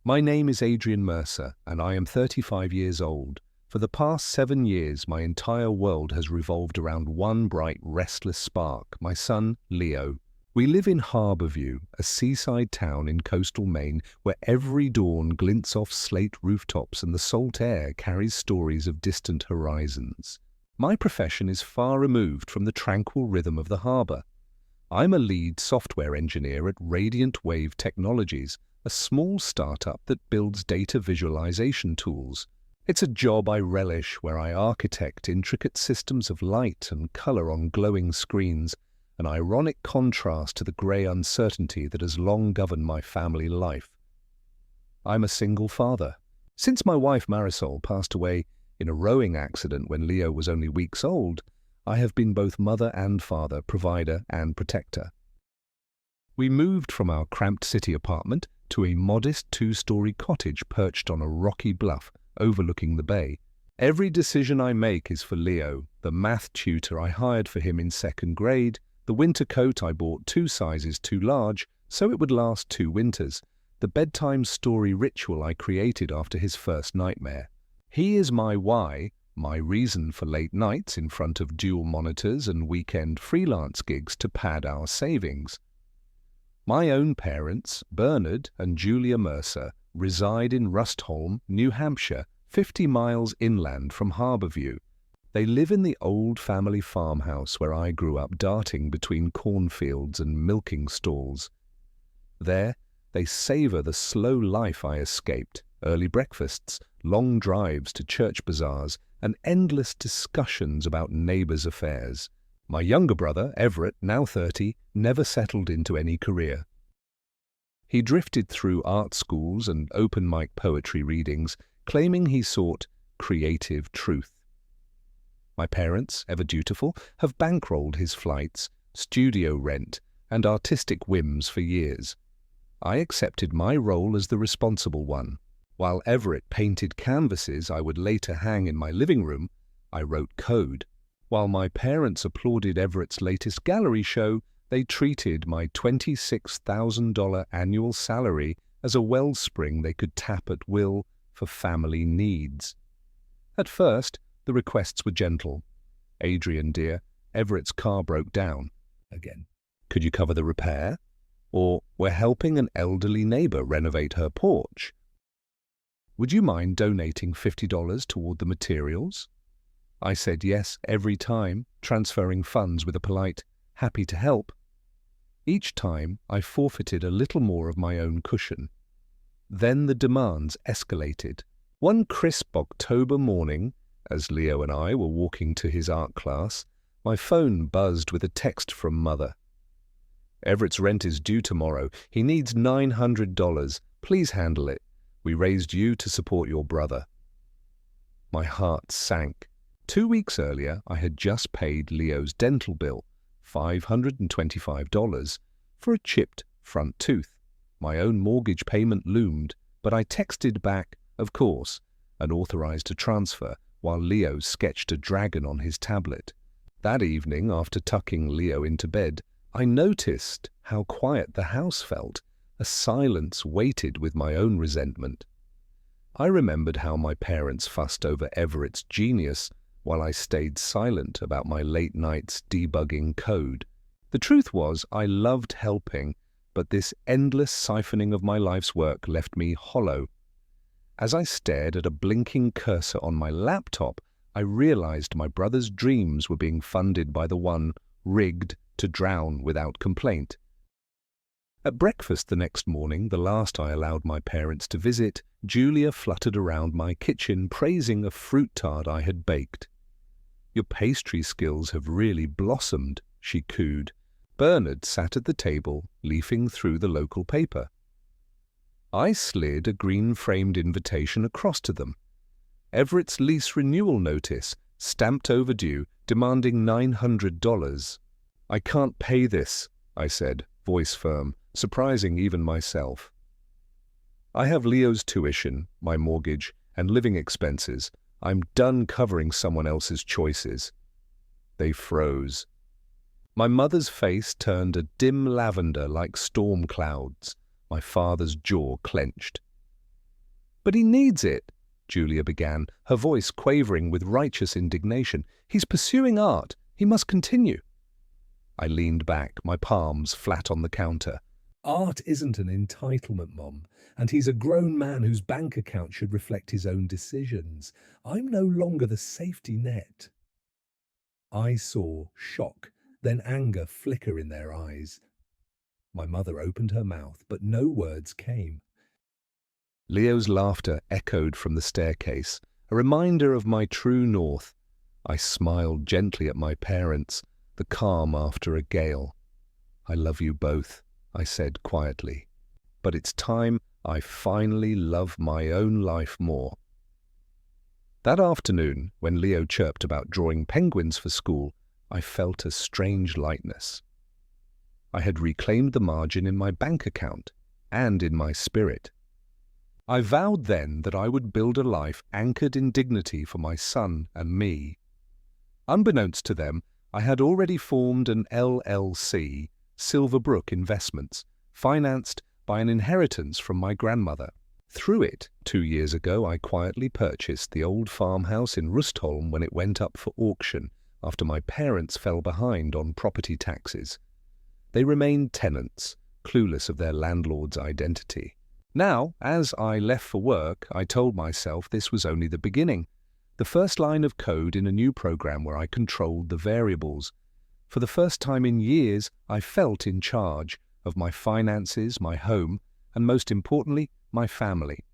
My name is Adrian Mercer, and I am 35 years old. For the past 7 years, my entire world has revolved around one bright, restless spark, my son, Leo. We live in Harbourview, a seaside town in coastal Maine where every dawn glints off slate rooftops and the salt air carries stories of distant horizons. My profession is far removed from the tranquil rhythm of the harbour. I'm a lead software engineer at Radiant Wave Technologies, a small startup that builds data visualization tools. It's a job I relish, where I architect intricate systems of light and color on glowing screens, an ironic contrast to the grey uncertainty that has long governed my family life. I'm a single father. Since my wife Marisol passed away in a rowing accident when Leo was only weeks old, I have been both mother and father, provider and protector. We moved from our cramped city apartment to a modest 2-story cottage perched on a rocky bluff overlooking the bay. Every decision I make is for Leo, the math tutor I hired for him in 2nd grade, the winter coat I bought 2 sizes too large so it would last 2 winters, the bedtime story ritual I created after his first nightmare. He is my why, my reason for late nights in front of dual monitors and weekend freelance gigs to pad our savings. My own parents, Bernard and Julia Mercer, reside in Rustholme, New Hampshire, 50 miles inland from Harbourview. They live in the old family farmhouse where I grew up darting between cornfields and milking stalls. There, they savour the slow life I escaped, early breakfasts, long drives to church bazaars, and endless discussions about neighbours' affairs. My younger brother, Everett, now 30, never settled into any career. He drifted through art schools and open mic poetry readings, claiming he sought creative truth. My parents, ever dutiful, have bankrolled his flights, studio rent, and artistic whims for years. I accepted my role as the responsible one. While Everett painted canvases I would later hang in my living room, I wrote code. While my parents applauded Everett's latest gallery show, they treated my $26,000 annual salary as a wellspring they could tap at will for family needs. At first, the requests were gentle. "Adrian, dear, Everett's car broke down again. Could you cover the repair?" Or, "We're helping an elderly neighbor renovate her porch. Would you mind donating $50 toward the materials?" I said yes every time, transferring funds with a polite, "happy to help." Each time, I forfeited a little more of my own cushion. Then the demands escalated. One crisp October morning, as Leo and I were walking to his art class, my phone buzzed with a text from Mother. "Everett's rent is due tomorrow. He needs $900. Please handle it. We raised you to support your brother." My heart sank. 2 weeks earlier, I had just paid Leo's dental bill, $525, for a chipped front tooth. My own mortgage payment loomed, but I texted back, "Of course," and authorized a transfer, while Leo sketched a dragon on his tablet. That evening, after tucking Leo into bed, I noticed how quiet the house felt. A silence weighted with my own resentment. I remembered how my parents fussed over Everett's genius, while I stayed silent about my late nights debugging code. The truth was, I loved helping, but this endless siphoning of my life's work left me hollow. As I stared at a blinking cursor on my laptop, I realized my brother's dreams were being funded by the one rigged to drown without complaint. At breakfast the next morning, the last I allowed my parents to visit, Julia fluttered around my kitchen praising a fruit tart I had baked. "Your pastry skills have really blossomed," she cooed. Bernard sat at the table, leafing through the local paper. I slid a green-framed invitation across to them. Everett's lease renewal notice, stamped overdue, demanding $900. "I can't pay this," I said, voice firm, surprising even myself. "I have Leo's tuition, my mortgage, and living expenses. I'm done covering someone else's choices." They froze. My mother's face turned a dim lavender like storm clouds. My father's jaw clenched. "But he needs it," Julia began, her voice quavering with righteous indignation. "He's pursuing art. He must continue." I leaned back, my palms flat on the counter. "Art isn't an entitlement, Mom, and he's a grown man whose bank account should reflect his own decisions. I'm no longer the safety net." I saw shock, then anger flicker in their eyes. My mother opened her mouth, but no words came. Leo's laughter echoed from the staircase, a reminder of my true north. I smiled gently at my parents, the calm after a gale. "I love you both," I said quietly. "But it's time I finally love my own life more." That afternoon, when Leo chirped about drawing penguins for school, I felt a strange lightness. I had reclaimed the margin in my bank account and in my spirit. I vowed then that I would build a life anchored in dignity for my son and me. Unbeknownst to them, I had already formed an LLC, Silverbrook Investments, financed by an inheritance from my grandmother. Through it, 2 years ago, I quietly purchased the old farmhouse in Rustholm when it went up for auction after my parents fell behind on property taxes. They remained tenants, clueless of their landlord's identity. Now, as I left for work, I told myself this was only the beginning, the first line of code in a new program where I controlled the variables. For the first time in years, I felt in charge of my finances, my home, and most importantly, my family.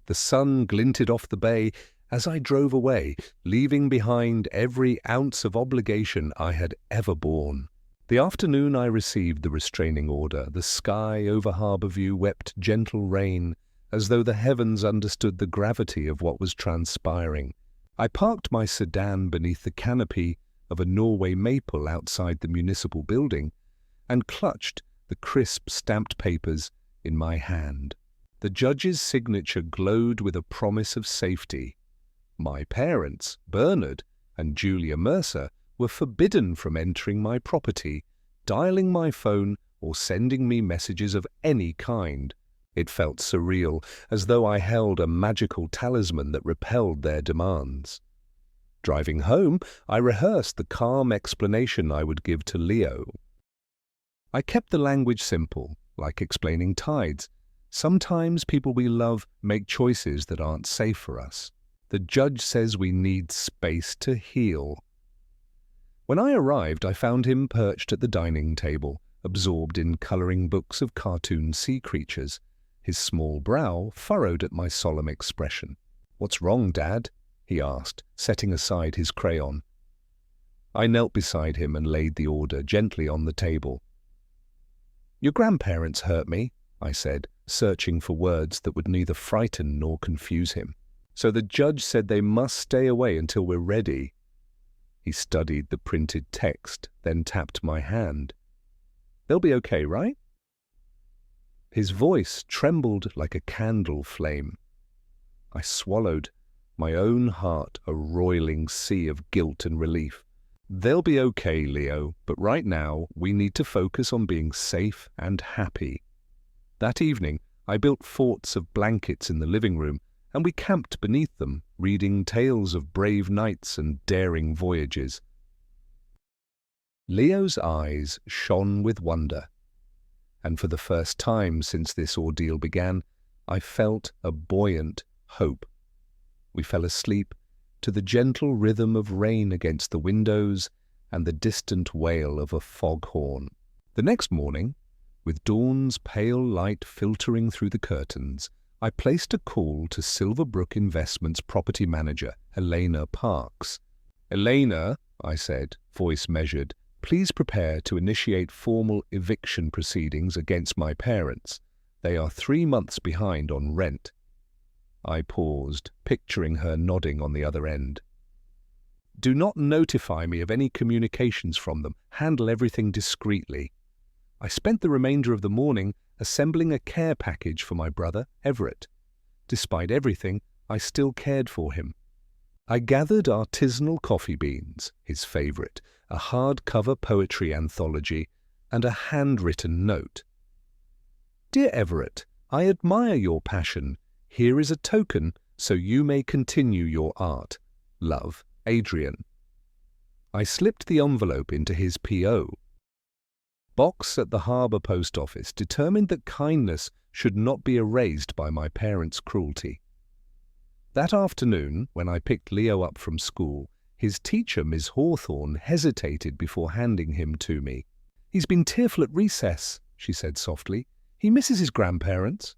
The sun glinted off the bay as I drove away, leaving behind every ounce of obligation I had ever borne. The afternoon I received the restraining order, the sky over Harbourview wept gentle rain, as though the heavens understood the gravity of what was transpiring. I parked my sedan beneath the canopy of a Norway maple outside the municipal building and clutched the crisp stamped papers in my hand. The judge's signature glowed with a promise of safety. My parents, Bernard and Julia Mercer, were forbidden from entering my property, dialing my phone, or sending me messages of any kind. It felt surreal, as though I held a magical talisman that repelled their demands. Driving home, I rehearsed the calm explanation I would give to Leo. I kept the language simple, like explaining tides. Sometimes people we love make choices that aren't safe for us. The judge says we need space to heal. When I arrived, I found him perched at the dining table, absorbed in colouring books of cartoon sea creatures, his small brow furrowed at my solemn expression. "What's wrong, Dad?" he asked, setting aside his crayon. I knelt beside him and laid the order gently on the table. "Your grandparents hurt me," I said, searching for words that would neither frighten nor confuse him. "So the judge said they must stay away until we're ready." He studied the printed text, then tapped my hand. "They'll be okay, right?" His voice trembled like a candle flame. I swallowed, my own heart a roiling sea of guilt and relief. "They'll be okay, Leo, but right now we need to focus on being safe and happy." That evening, I built forts of blankets in the living room, and we camped beneath them, reading tales of brave knights and daring voyages. Leo's eyes shone with wonder, and for the first time since this ordeal began, I felt a buoyant hope. We fell asleep to the gentle rhythm of rain against the windows and the distant wail of a foghorn. The next morning, with dawn's pale light filtering through the curtains, I placed a call to Silverbrook Investments property manager, Elena Parks. "Elena," I said, voice measured, "please prepare to initiate formal eviction proceedings against my parents. They are 3 months behind on rent." I paused, picturing her nodding on the other end. "Do not notify me of any communications from them. Handle everything discreetly." I spent the remainder of the morning assembling a care package for my brother, Everett. Despite everything, I still cared for him. I gathered artisanal coffee beans, his favourite, a hardcover poetry anthology, and a handwritten note. "Dear Everett, I admire your passion. Here is a token so you may continue your art. Love, Adrian. I slipped the envelope into his P.O. box at the harbour post office, determined that kindness should not be erased by my parents' cruelty. That afternoon, when I picked Leo up from school, his teacher, Miss Hawthorne, hesitated before handing him to me. "He's been tearful at recess," she said softly. "He misses his grandparents."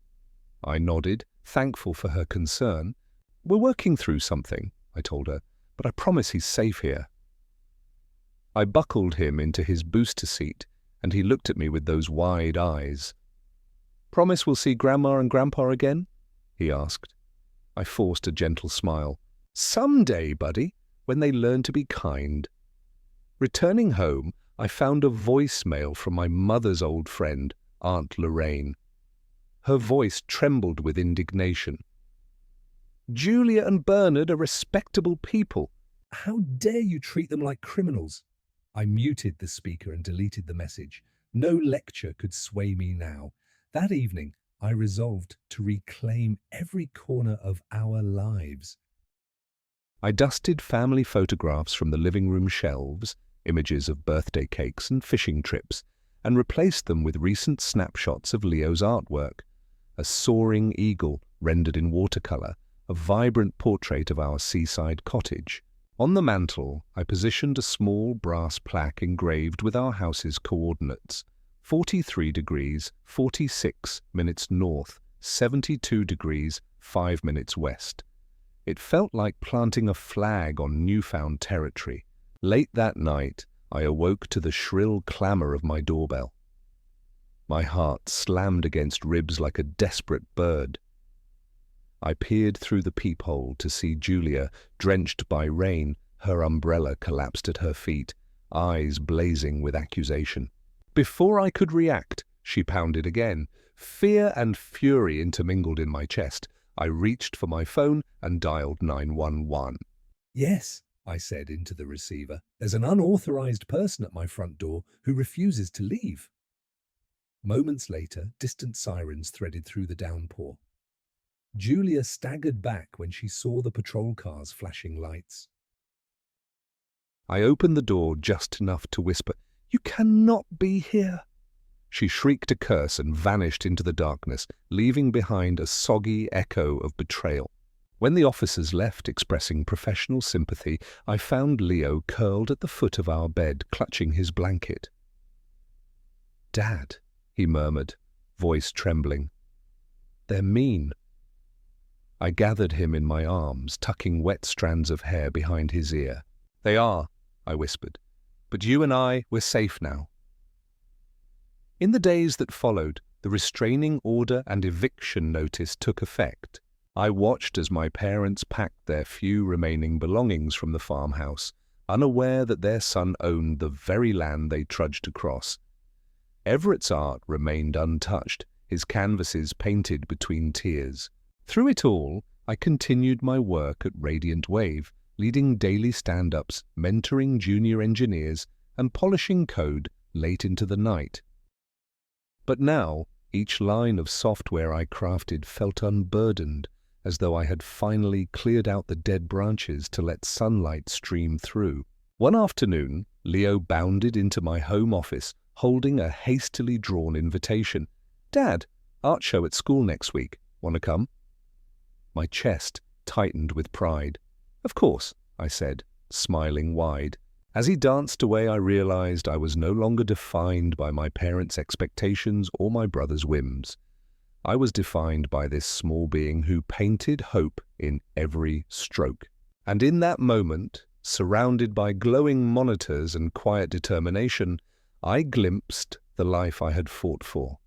I nodded, thankful for her concern. "We're working through something," I told her, "but I promise he's safe here." I buckled him into his booster seat, and he looked at me with those wide eyes. "Promise we'll see Grandma and Grandpa again?" he asked. I forced a gentle smile. "Someday, buddy, when they learn to be kind." Returning home, I found a voicemail from my mother's old friend, Aunt Lorraine. Her voice trembled with indignation. "Julia and Bernard are respectable people. How dare you treat them like criminals?" I muted the speaker and deleted the message. No lecture could sway me now. That evening, I resolved to reclaim every corner of our lives. I dusted family photographs from the living room shelves, images of birthday cakes and fishing trips, and replaced them with recent snapshots of Leo's artwork. A soaring eagle rendered in watercolor, a vibrant portrait of our seaside cottage. On the mantel, I positioned a small brass plaque engraved with our house's coordinates: 43 degrees, 46 minutes north, 72 degrees, 5 minutes west. It felt like planting a flag on newfound territory. Late that night, I awoke to the shrill clamor of my doorbell. My heart slammed against ribs like a desperate bird. I peered through the peephole to see Julia, drenched by rain, her umbrella collapsed at her feet, eyes blazing with accusation. Before I could react, she pounded again. Fear and fury intermingled in my chest. I reached for my phone and dialed 911. "Yes," I said into the receiver. "There's an unauthorized person at my front door who refuses to leave." Moments later, distant sirens threaded through the downpour. Julia staggered back when she saw the patrol cars flashing lights. I opened the door just enough to whisper, "You cannot be here." She shrieked a curse and vanished into the darkness, leaving behind a soggy echo of betrayal. When the officers left, expressing professional sympathy, I found Leo curled at the foot of our bed, clutching his blanket. "Dad," he murmured, voice trembling. "They're mean." I gathered him in my arms, tucking wet strands of hair behind his ear. "They are," I whispered, "but you and we're safe now." In the days that followed, the restraining order and eviction notice took effect. I watched as my parents packed their few remaining belongings from the farmhouse, unaware that their son owned the very land they trudged across. Everett's art remained untouched, his canvases painted between tears. Through it all, I continued my work at Radiant Wave, leading daily stand-ups, mentoring junior engineers, and polishing code late into the night. But now, each line of software I crafted felt unburdened, as though I had finally cleared out the dead branches to let sunlight stream through. One afternoon, Leo bounded into my home office, holding a hastily drawn invitation. "Dad, art show at school next week. Want to come?" My chest tightened with pride. "Of course," I said, smiling wide. As he danced away, I realized I was no longer defined by my parents' expectations or my brother's whims. I was defined by this small being who painted hope in every stroke. And in that moment, surrounded by glowing monitors and quiet determination, I glimpsed the life I had fought for.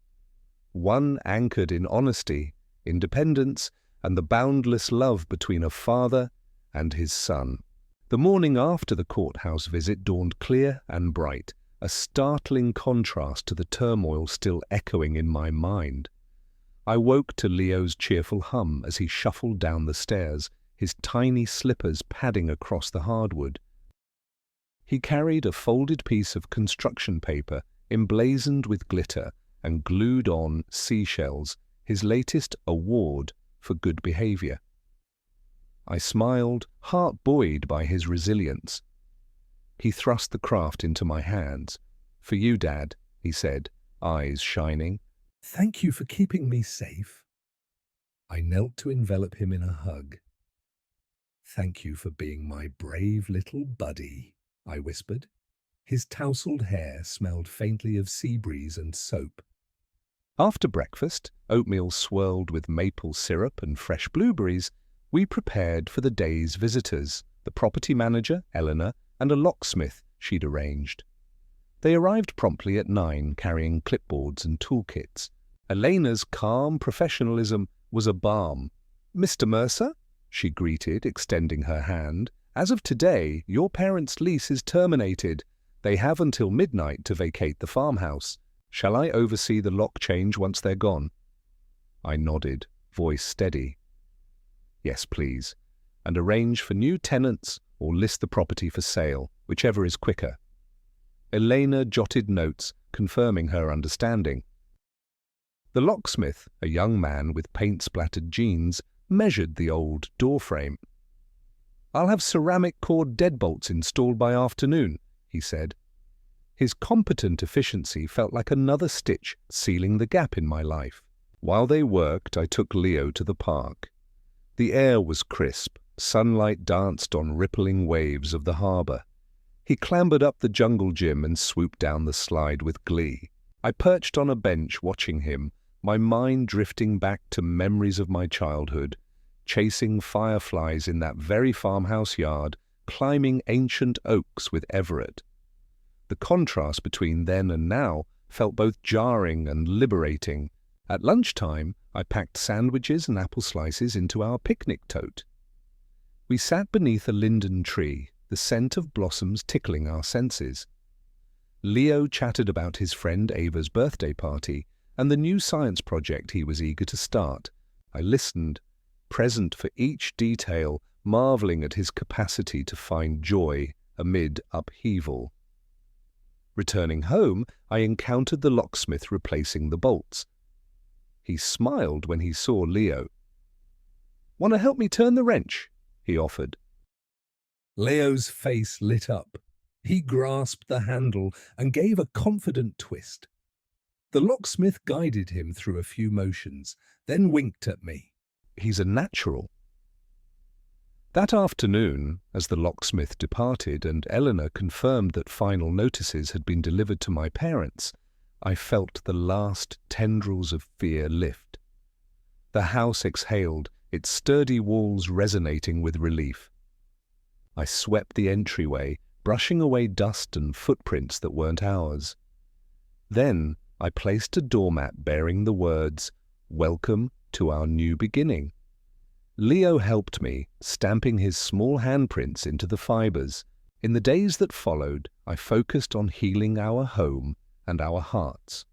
One anchored in honesty, independence, and the boundless love between a father and his son. The morning after the courthouse visit dawned clear and bright, a startling contrast to the turmoil still echoing in my mind. I woke to Leo's cheerful hum as he shuffled down the stairs, his tiny slippers padding across the hardwood. He carried a folded piece of construction paper emblazoned with glitter and glued on seashells, his latest award for good behavior. I smiled, heart buoyed by his resilience. He thrust the craft into my hands. "For you, Dad," he said, eyes shining. "Thank you for keeping me safe." I knelt to envelop him in a hug. "Thank you for being my brave little buddy," I whispered. His tousled hair smelled faintly of sea breeze and soap. After breakfast, oatmeal swirled with maple syrup and fresh blueberries, we prepared for the day's visitors, the property manager, Eleanor, and a locksmith she'd arranged. They arrived promptly at 9, carrying clipboards and toolkits. Elena's calm professionalism was a balm. "Mr. Mercer?" she greeted, extending her hand. "As of today, your parents' lease is terminated. They have until midnight to vacate the farmhouse. Shall I oversee the lock change once they're gone?" I nodded, voice steady. "Yes, please. And arrange for new tenants or list the property for sale, whichever is quicker." Elena jotted notes, confirming her understanding. The locksmith, a young man with paint-splattered jeans, measured the old doorframe. "I'll have ceramic cord deadbolts installed by afternoon," he said. His competent efficiency felt like another stitch sealing the gap in my life. While they worked, I took Leo to the park. The air was crisp, sunlight danced on rippling waves of the harbour. He clambered up the jungle gym and swooped down the slide with glee. I perched on a bench watching him, my mind drifting back to memories of my childhood, chasing fireflies in that very farmhouse yard, climbing ancient oaks with Everett. The contrast between then and now felt both jarring and liberating. At lunchtime, I packed sandwiches and apple slices into our picnic tote. We sat beneath a linden tree, the scent of blossoms tickling our senses. Leo chatted about his friend Ava's birthday party and the new science project he was eager to start. I listened, present for each detail, marveling at his capacity to find joy amid upheaval. Returning home, I encountered the locksmith replacing the bolts. He smiled when he saw Leo. "Want to help me turn the wrench?" he offered. Leo's face lit up. He grasped the handle and gave a confident twist. The locksmith guided him through a few motions, then winked at me. "He's a natural." That afternoon, as the locksmith departed and Eleanor confirmed that final notices had been delivered to my parents, I felt the last tendrils of fear lift. The house exhaled, its sturdy walls resonating with relief. I swept the entryway, brushing away dust and footprints that weren't ours. Then I placed a doormat bearing the words, "Welcome to our new beginning." Leo helped me, stamping his small handprints into the fibers. In the days that followed, I focused on healing our home and our hearts.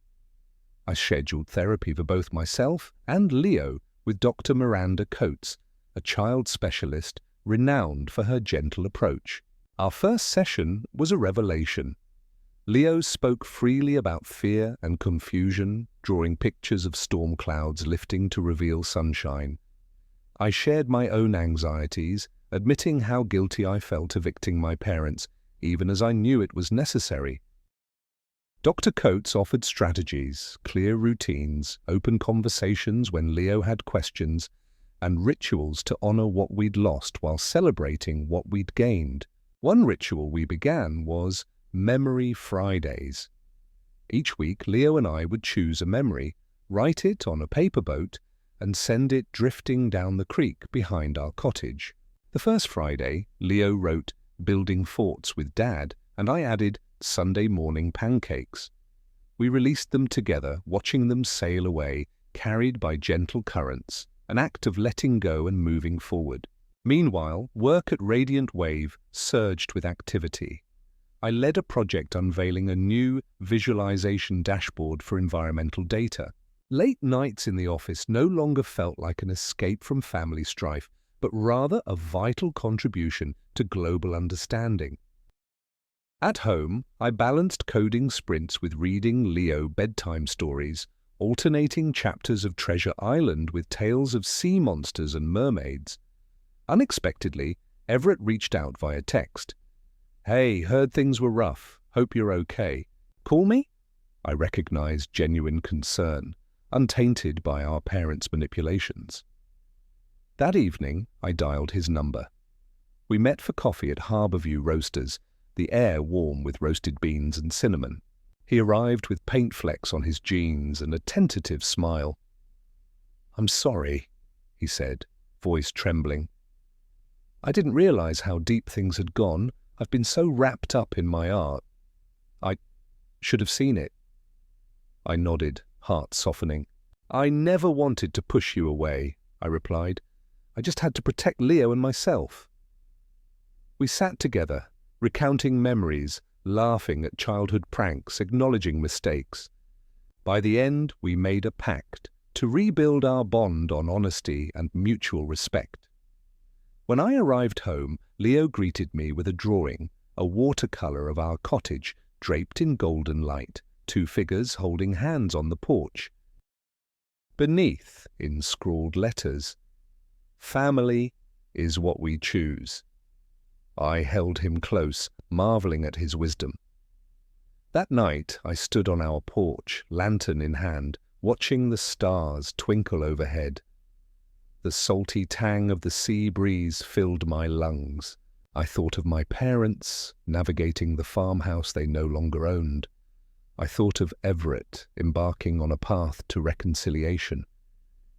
I scheduled therapy for both myself and Leo with Dr. Miranda Coates, a child specialist renowned for her gentle approach. Our first session was a revelation. Leo spoke freely about fear and confusion, drawing pictures of storm clouds lifting to reveal sunshine. I shared my own anxieties, admitting how guilty I felt evicting my parents, even as I knew it was necessary. Dr. Coates offered strategies, clear routines, open conversations when Leo had questions, and rituals to honor what we'd lost while celebrating what we'd gained. One ritual we began was Memory Fridays. Each week, Leo and I would choose a memory, write it on a paper boat, and send it drifting down the creek behind our cottage. The first Friday, Leo wrote Building Forts with Dad, and I added Sunday morning pancakes. We released them together, watching them sail away, carried by gentle currents, an act of letting go and moving forward. Meanwhile, work at Radiant Wave surged with activity. I led a project unveiling a new visualization dashboard for environmental data. Late nights in the office no longer felt like an escape from family strife, but rather a vital contribution to global understanding. At home, I balanced coding sprints with reading Leo bedtime stories, alternating chapters of Treasure Island with tales of sea monsters and mermaids. Unexpectedly, Everett reached out via text. "Hey, heard things were rough. Hope you're okay. Call me?" I recognized genuine concern, untainted by our parents' manipulations. That evening, I dialed his number. We met for coffee at Harbourview Roasters, the air warm with roasted beans and cinnamon. He arrived with paint flecks on his jeans and a tentative smile. "I'm sorry," he said, voice trembling. "I didn't realize how deep things had gone. I've been so wrapped up in my art. I should have seen it." I nodded, heart softening. "I never wanted to push you away," I replied. "I just had to protect Leo and myself." We sat together, recounting memories, laughing at childhood pranks, acknowledging mistakes. By the end, we made a pact to rebuild our bond on honesty and mutual respect. When I arrived home, Leo greeted me with a drawing, a watercolor of our cottage draped in golden light, two figures holding hands on the porch. Beneath, in scrawled letters, "Family is what we choose." I held him close, marveling at his wisdom. That night, I stood on our porch, lantern in hand, watching the stars twinkle overhead. The salty tang of the sea breeze filled my lungs. I thought of my parents, navigating the farmhouse they no longer owned. I thought of Everett, embarking on a path to reconciliation.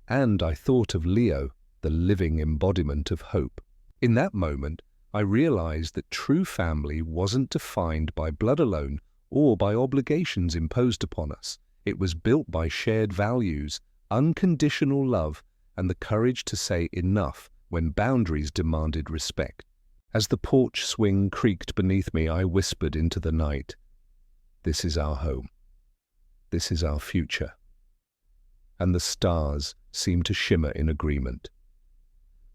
And I thought of Leo, the living embodiment of hope. In that moment, I realized that true family wasn't defined by blood alone or by obligations imposed upon us. It was built by shared values, unconditional love, and the courage to say enough when boundaries demanded respect. As the porch swing creaked beneath me, I whispered into the night, "This is our home. This is our future." And the stars seemed to shimmer in agreement.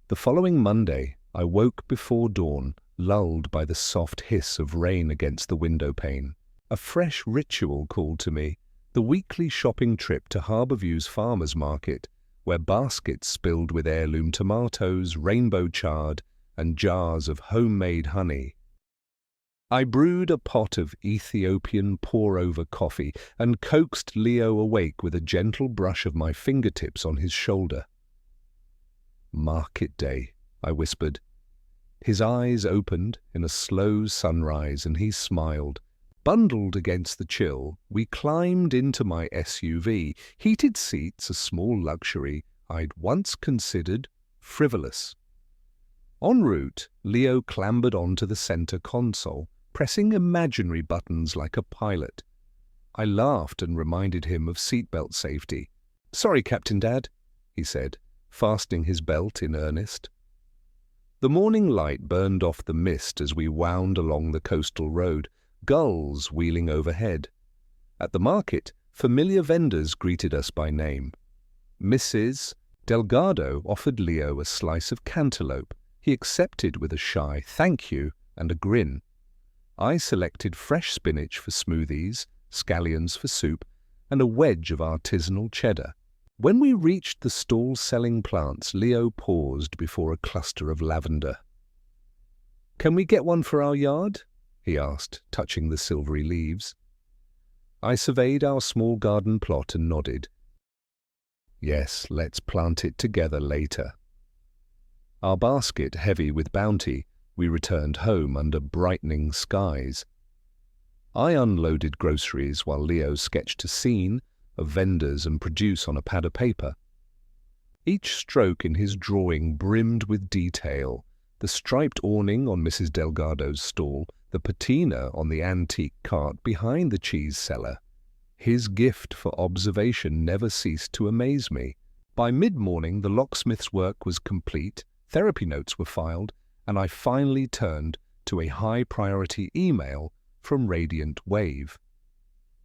The following Monday, I woke before dawn, lulled by the soft hiss of rain against the window pane. A fresh ritual called to me, the weekly shopping trip to Harbourview's farmers' market, where baskets spilled with heirloom tomatoes, rainbow chard, and jars of homemade honey. I brewed a pot of Ethiopian pour-over coffee and coaxed Leo awake with a gentle brush of my fingertips on his shoulder. "Market day," I whispered. His eyes opened in a slow sunrise and he smiled. Bundled against the chill, we climbed into my SUV, heated seats, a small luxury I'd once considered frivolous. En route, Leo clambered onto the center console, pressing imaginary buttons like a pilot. I laughed and reminded him of seatbelt safety. "Sorry, Captain Dad," he said, fastening his belt in earnest. The morning light burned off the mist as we wound along the coastal road, gulls wheeling overhead. At the market, familiar vendors greeted us by name. Mrs. Delgado offered Leo a slice of cantaloupe. He accepted with a shy "thank you" and a grin. I selected fresh spinach for smoothies, scallions for soup, and a wedge of artisanal cheddar. When we reached the stall selling plants, Leo paused before a cluster of lavender. "Can we get one for our yard?" he asked, touching the silvery leaves. I surveyed our small garden plot and nodded. "Yes, let's plant it together later." Our basket heavy with bounty, we returned home under brightening skies. I unloaded groceries while Leo sketched a scene of vendors and produce on a pad of paper. Each stroke in his drawing brimmed with detail, the striped awning on Mrs. Delgado's stall, the patina on the antique cart behind the cheese cellar. His gift for observation never ceased to amaze me. By mid-morning, the locksmith's work was complete, therapy notes were filed, and I finally turned to a high-priority email from Radiant Wave.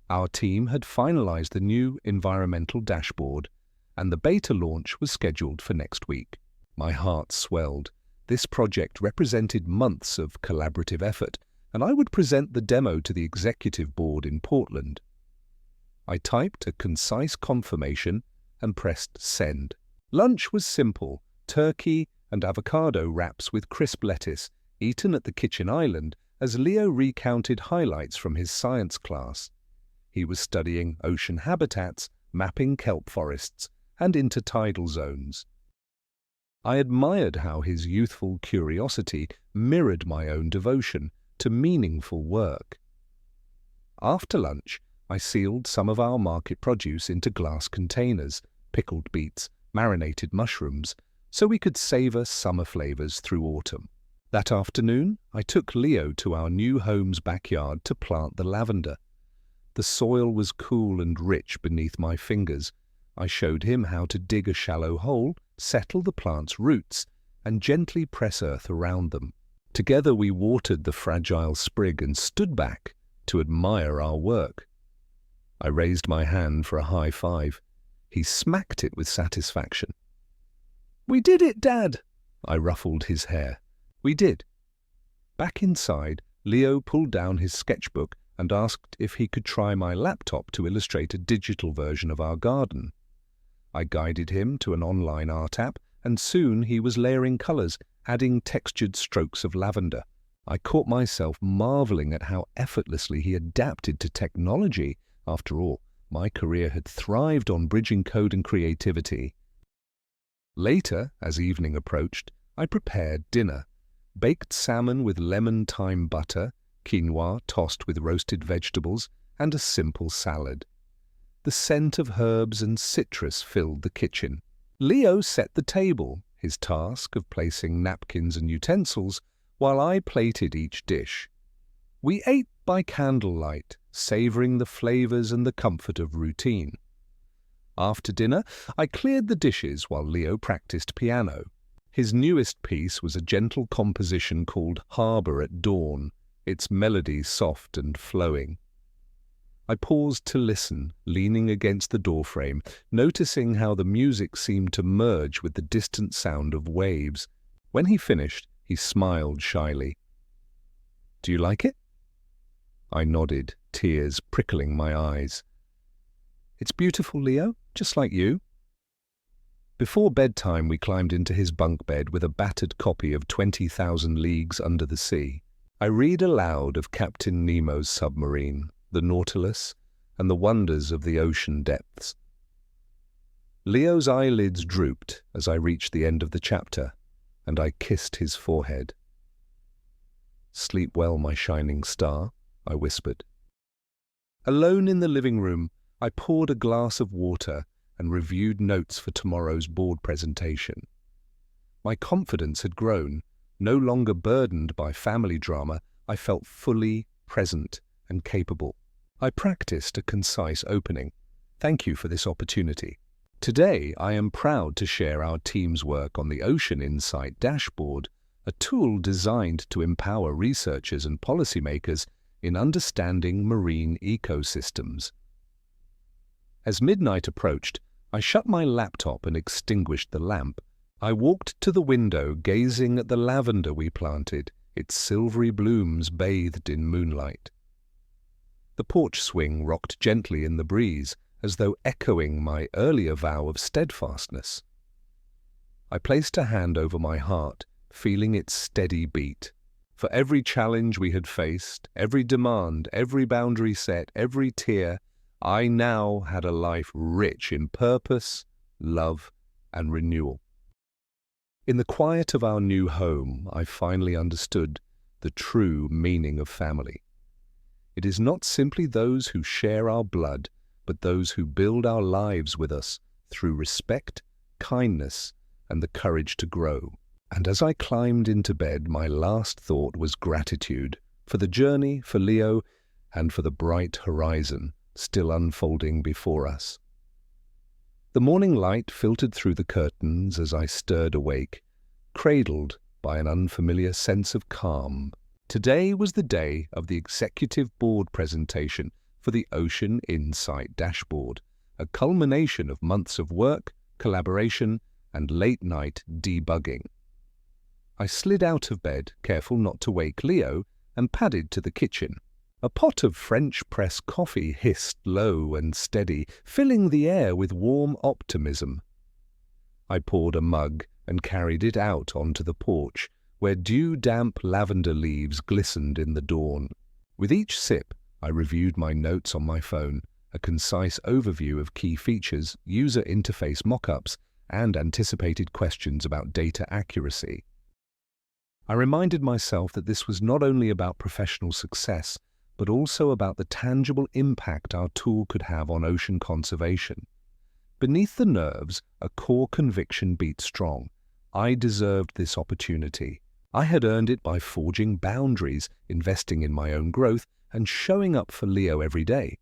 Our team had finalized the new environmental dashboard, and the beta launch was scheduled for next week. My heart swelled. This project represented months of collaborative effort, and I would present the demo to the executive board in Portland. I typed a concise confirmation and pressed send. Lunch was simple: turkey and avocado wraps with crisp lettuce, eaten at the kitchen island as Leo recounted highlights from his science class. He was studying ocean habitats, mapping kelp forests, and intertidal zones. I admired how his youthful curiosity mirrored my own devotion to meaningful work. After lunch, I sealed some of our market produce into glass containers, pickled beets, marinated mushrooms, so we could savor summer flavors through autumn. That afternoon, I took Leo to our new home's backyard to plant the lavender. The soil was cool and rich beneath my fingers. I showed him how to dig a shallow hole, settle the plant's roots, and gently press earth around them. Together we watered the fragile sprig and stood back to admire our work. I raised my hand for a high five. He smacked it with satisfaction. "We did it, Dad!" I ruffled his hair. "We did." Back inside, Leo pulled down his sketchbook and asked if he could try my laptop to illustrate a digital version of our garden. I guided him to an online art app, and soon he was layering colors, adding textured strokes of lavender. I caught myself marveling at how effortlessly he adapted to technology. After all, my career had thrived on bridging code and creativity. Later, as evening approached, I prepared dinner: baked salmon with lemon-thyme butter, quinoa tossed with roasted vegetables, and a simple salad. The scent of herbs and citrus filled the kitchen. Leo set the table, his task of placing napkins and utensils, while I plated each dish. We ate by candlelight, savoring the flavors and the comfort of routine. After dinner, I cleared the dishes while Leo practiced piano. His newest piece was a gentle composition called Harbor at Dawn, its melody soft and flowing. I paused to listen, leaning against the doorframe, noticing how the music seemed to merge with the distant sound of waves. When he finished, he smiled shyly. "Do you like it?" I nodded, tears prickling my eyes. "It's beautiful, Leo, just like you." Before bedtime, we climbed into his bunk bed with a battered copy of 20,000 Leagues Under the Sea. I read aloud of Captain Nemo's submarine, the Nautilus, and the wonders of the ocean depths. Leo's eyelids drooped as I reached the end of the chapter, and I kissed his forehead. "Sleep well, my shining star," I whispered. Alone in the living room, I poured a glass of water and reviewed notes for tomorrow's board presentation. My confidence had grown. No longer burdened by family drama, I felt fully present and capable. I practiced a concise opening. "Thank you for this opportunity. Today, I am proud to share our team's work on the Ocean Insight Dashboard, a tool designed to empower researchers and policymakers in understanding marine ecosystems." As midnight approached, I shut my laptop and extinguished the lamp. I walked to the window, gazing at the lavender we planted, its silvery blooms bathed in moonlight. The porch swing rocked gently in the breeze, as though echoing my earlier vow of steadfastness. I placed a hand over my heart, feeling its steady beat. For every challenge we had faced, every demand, every boundary set, every tear, I now had a life rich in purpose, love, and renewal. In the quiet of our new home, I finally understood the true meaning of family. It is not simply those who share our blood, but those who build our lives with us through respect, kindness, and the courage to grow. And as I climbed into bed, my last thought was gratitude for the journey, for Leo, and for the bright horizon still unfolding before us. The morning light filtered through the curtains as I stirred awake, cradled by an unfamiliar sense of calm. Today was the day of the executive board presentation for the Ocean Insight Dashboard, a culmination of months of work, collaboration, and late-night debugging. I slid out of bed, careful not to wake Leo, and padded to the kitchen. A pot of French press coffee hissed low and steady, filling the air with warm optimism. I poured a mug and carried it out onto the porch, where dew-damp lavender leaves glistened in the dawn. With each sip, I reviewed my notes on my phone, a concise overview of key features, user interface mock-ups, and anticipated questions about data accuracy. I reminded myself that this was not only about professional success, but also about the tangible impact our tool could have on ocean conservation. Beneath the nerves, a core conviction beat strong. I deserved this opportunity. I had earned it by forging boundaries, investing in my own growth, and showing up for Leo every day.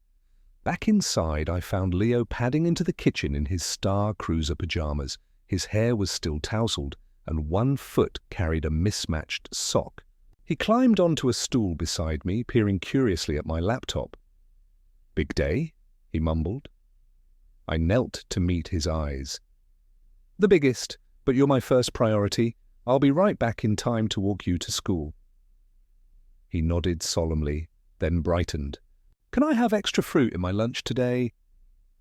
Back inside, I found Leo padding into the kitchen in his Star Cruiser pajamas. His hair was still tousled, and one foot carried a mismatched sock. He climbed onto a stool beside me, peering curiously at my laptop. "Big day?" he mumbled. I knelt to meet his eyes. "The biggest, but you're my first priority. I'll be right back in time to walk you to school." He nodded solemnly, then brightened. "Can I have extra fruit in my lunch today?"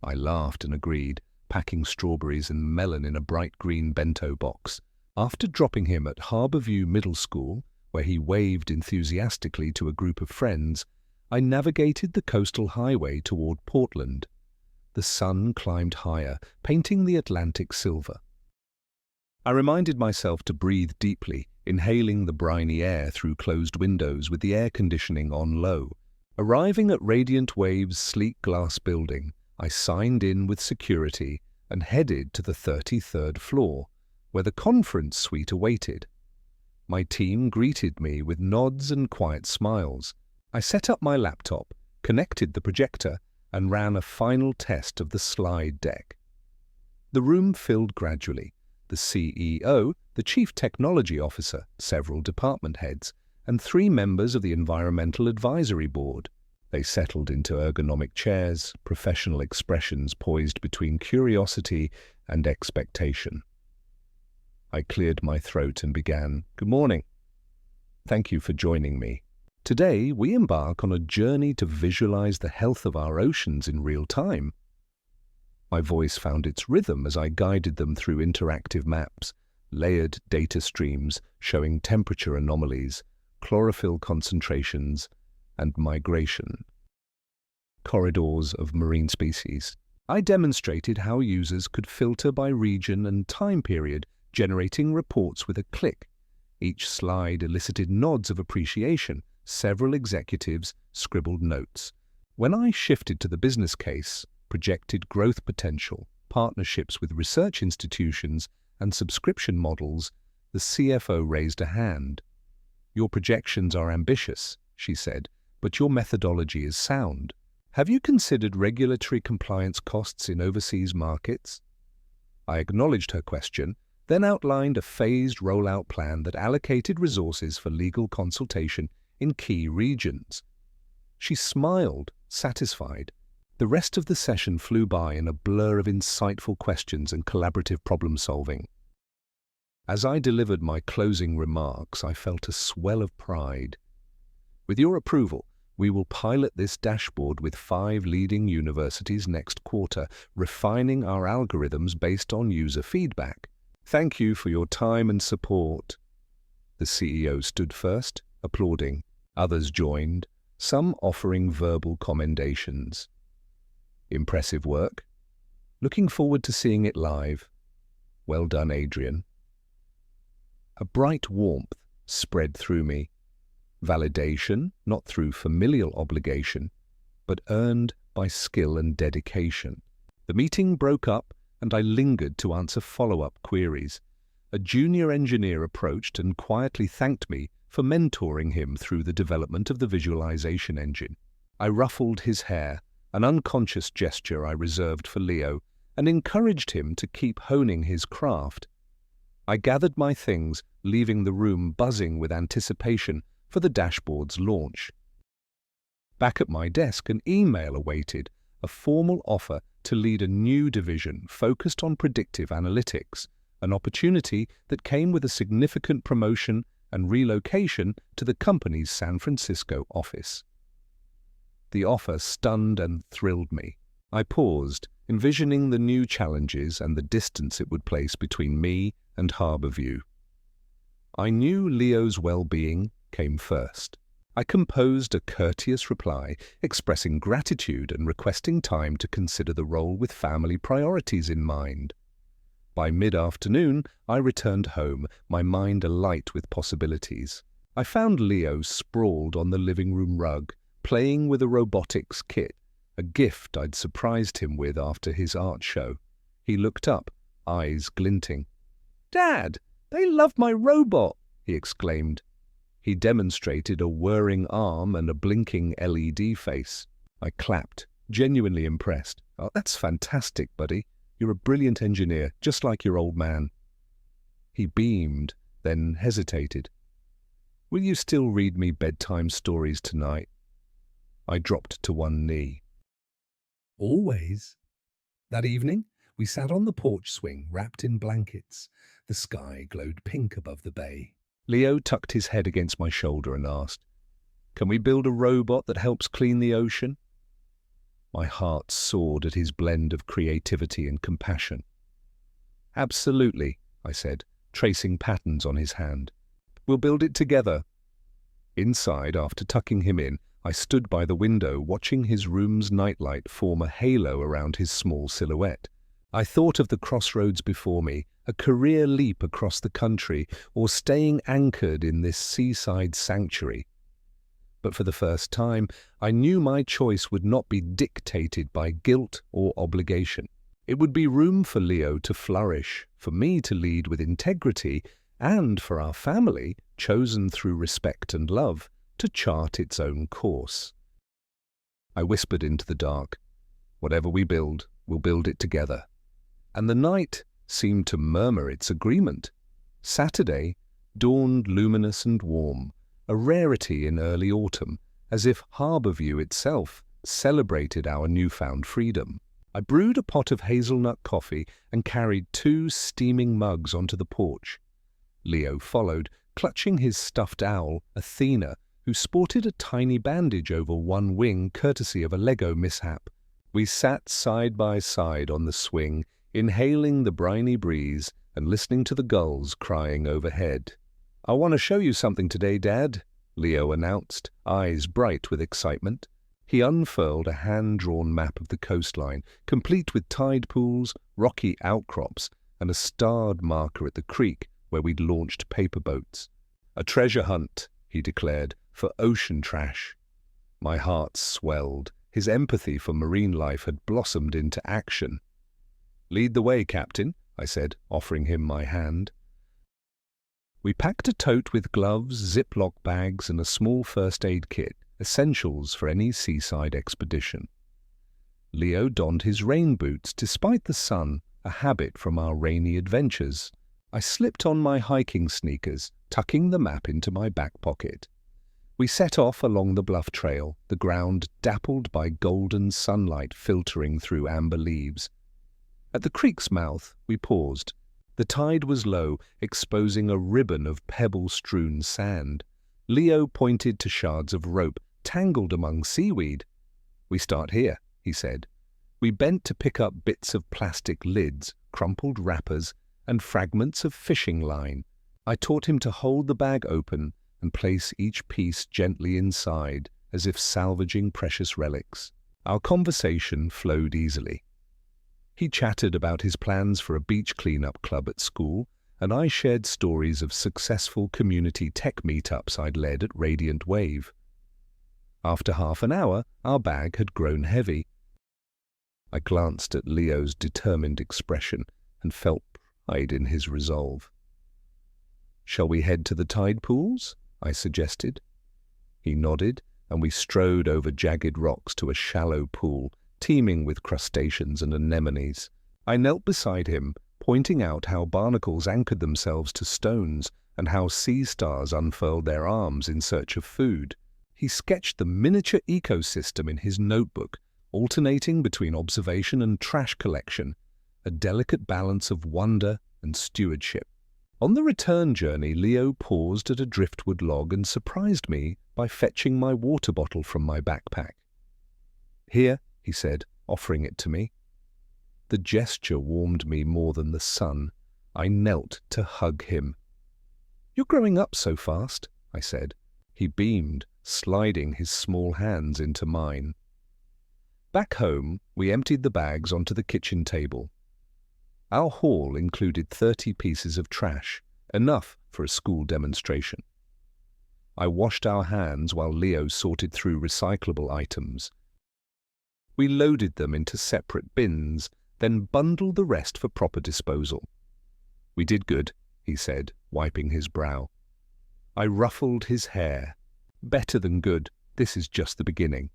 I laughed and agreed, packing strawberries and melon in a bright green bento box. After dropping him at Harborview Middle School, where he waved enthusiastically to a group of friends, I navigated the coastal highway toward Portland. The sun climbed higher, painting the Atlantic silver. I reminded myself to breathe deeply, inhaling the briny air through closed windows with the air conditioning on low. Arriving at Radiant Wave's sleek glass building, I signed in with security and headed to the 33rd floor, where the conference suite awaited. My team greeted me with nods and quiet smiles. I set up my laptop, connected the projector, and ran a final test of the slide deck. The room filled gradually. The CEO, the Chief Technology Officer, several department heads, and 3 members of the Environmental Advisory Board. They settled into ergonomic chairs, professional expressions poised between curiosity and expectation. I cleared my throat and began, "Good morning. Thank you for joining me. Today, we embark on a journey to visualize the health of our oceans in real time." My voice found its rhythm as I guided them through interactive maps, layered data streams showing temperature anomalies, chlorophyll concentrations, and migration. Corridors of marine species. I demonstrated how users could filter by region and time period, generating reports with a click. Each slide elicited nods of appreciation. Several executives scribbled notes. When I shifted to the business case, projected growth potential, partnerships with research institutions, and subscription models, the CFO raised a hand. "Your projections are ambitious," she said, "but your methodology is sound. Have you considered regulatory compliance costs in overseas markets?" I acknowledged her question, then outlined a phased rollout plan that allocated resources for legal consultation in key regions. She smiled, satisfied. The rest of the session flew by in a blur of insightful questions and collaborative problem-solving. As I delivered my closing remarks, I felt a swell of pride. "With your approval, we will pilot this dashboard with 5 leading universities next quarter, refining our algorithms based on user feedback. Thank you for your time and support." The CEO stood first, applauding. Others joined, some offering verbal commendations. "Impressive work. Looking forward to seeing it live. Well done, Adrian." A bright warmth spread through me. Validation, not through familial obligation, but earned by skill and dedication. The meeting broke up, and I lingered to answer follow-up queries. A junior engineer approached and quietly thanked me for mentoring him through the development of the visualization engine. I ruffled his hair, an unconscious gesture I reserved for Leo, and encouraged him to keep honing his craft. I gathered my things, leaving the room buzzing with anticipation for the dashboard's launch. Back at my desk, an email awaited, a formal offer to lead a new division focused on predictive analytics, an opportunity that came with a significant promotion and relocation to the company's San Francisco office. The offer stunned and thrilled me. I paused, envisioning the new challenges and the distance it would place between me and Harbourview. I knew Leo's well-being came first. I composed a courteous reply, expressing gratitude and requesting time to consider the role with family priorities in mind. By mid-afternoon, I returned home, my mind alight with possibilities. I found Leo sprawled on the living room rug, playing with a robotics kit, a gift I'd surprised him with after his art show. He looked up, eyes glinting. "Dad, they love my robot!" he exclaimed. He demonstrated a whirring arm and a blinking LED face. I clapped, genuinely impressed. "Oh, that's fantastic, buddy. You're a brilliant engineer, just like your old man." He beamed, then hesitated. "Will you still read me bedtime stories tonight?" I dropped to one knee. "Always." That evening, we sat on the porch swing, wrapped in blankets. The sky glowed pink above the bay. Leo tucked his head against my shoulder and asked, "Can we build a robot that helps clean the ocean?" My heart soared at his blend of creativity and compassion. "Absolutely," I said, tracing patterns on his hand. "We'll build it together." Inside, after tucking him in, I stood by the window watching his room's nightlight form a halo around his small silhouette. I thought of the crossroads before me, a career leap across the country, or staying anchored in this seaside sanctuary. But for the first time, I knew my choice would not be dictated by guilt or obligation. It would be room for Leo to flourish, for me to lead with integrity, and for our family, chosen through respect and love, to chart its own course. I whispered into the dark, "Whatever we build, we'll build it together." And the night seemed to murmur its agreement. Saturday dawned luminous and warm, a rarity in early autumn, as if Harbourview itself celebrated our newfound freedom. I brewed a pot of hazelnut coffee and carried 2 steaming mugs onto the porch. Leo followed, clutching his stuffed owl, Athena, who sported a tiny bandage over one wing courtesy of a Lego mishap. We sat side by side on the swing, inhaling the briny breeze and listening to the gulls crying overhead. "I want to show you something today, Dad," Leo announced, eyes bright with excitement. He unfurled a hand-drawn map of the coastline, complete with tide pools, rocky outcrops, and a starred marker at the creek where we'd launched paper boats. "A treasure hunt," he declared, "for ocean trash." My heart swelled. His empathy for marine life had blossomed into action. "Lead the way, Captain," I said, offering him my hand. We packed a tote with gloves, Ziploc bags, and a small first aid kit, essentials for any seaside expedition. Leo donned his rain boots despite the sun, a habit from our rainy adventures. I slipped on my hiking sneakers, tucking the map into my back pocket. We set off along the bluff trail, the ground dappled by golden sunlight filtering through amber leaves. At the creek's mouth, we paused. The tide was low, exposing a ribbon of pebble-strewn sand. Leo pointed to shards of rope, tangled among seaweed. "We start here," he said. We bent to pick up bits of plastic lids, crumpled wrappers, and fragments of fishing line. I taught him to hold the bag open and place each piece gently inside, as if salvaging precious relics. Our conversation flowed easily. He chattered about his plans for a beach cleanup club at school, and I shared stories of successful community tech meetups I'd led at Radiant Wave. After half an hour, our bag had grown heavy. I glanced at Leo's determined expression and felt pride in his resolve. "Shall we head to the tide pools?" I suggested. He nodded, and we strode over jagged rocks to a shallow pool, teeming with crustaceans and anemones. I knelt beside him, pointing out how barnacles anchored themselves to stones and how sea stars unfurled their arms in search of food. He sketched the miniature ecosystem in his notebook, alternating between observation and trash collection, a delicate balance of wonder and stewardship. On the return journey, Leo paused at a driftwood log and surprised me by fetching my water bottle from my backpack. "Here," he said, offering it to me. The gesture warmed me more than the sun. I knelt to hug him. "You're growing up so fast," I said. He beamed, sliding his small hands into mine. Back home, we emptied the bags onto the kitchen table. Our haul included 30 pieces of trash, enough for a school demonstration. I washed our hands while Leo sorted through recyclable items. We loaded them into separate bins, then bundled the rest for proper disposal. "We did good," he said, wiping his brow. I ruffled his hair. "Better than good. This is just the beginning."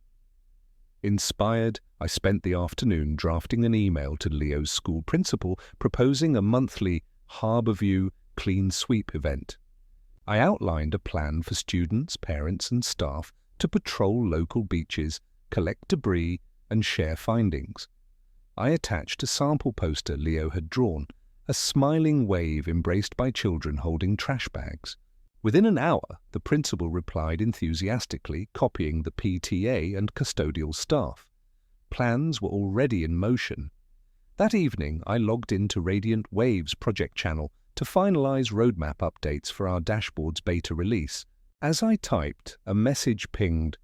Inspired, I spent the afternoon drafting an email to Leo's school principal proposing a monthly Harbour View clean sweep event. I outlined a plan for students, parents and staff to patrol local beaches, collect debris and share findings. I attached a sample poster Leo had drawn, a smiling wave embraced by children holding trash bags. Within an hour, the principal replied enthusiastically, copying the PTA and custodial staff. Plans were already in motion. That evening, I logged into Radiant Wave's project channel to finalize roadmap updates for our dashboard's beta release. As I typed, a message pinged.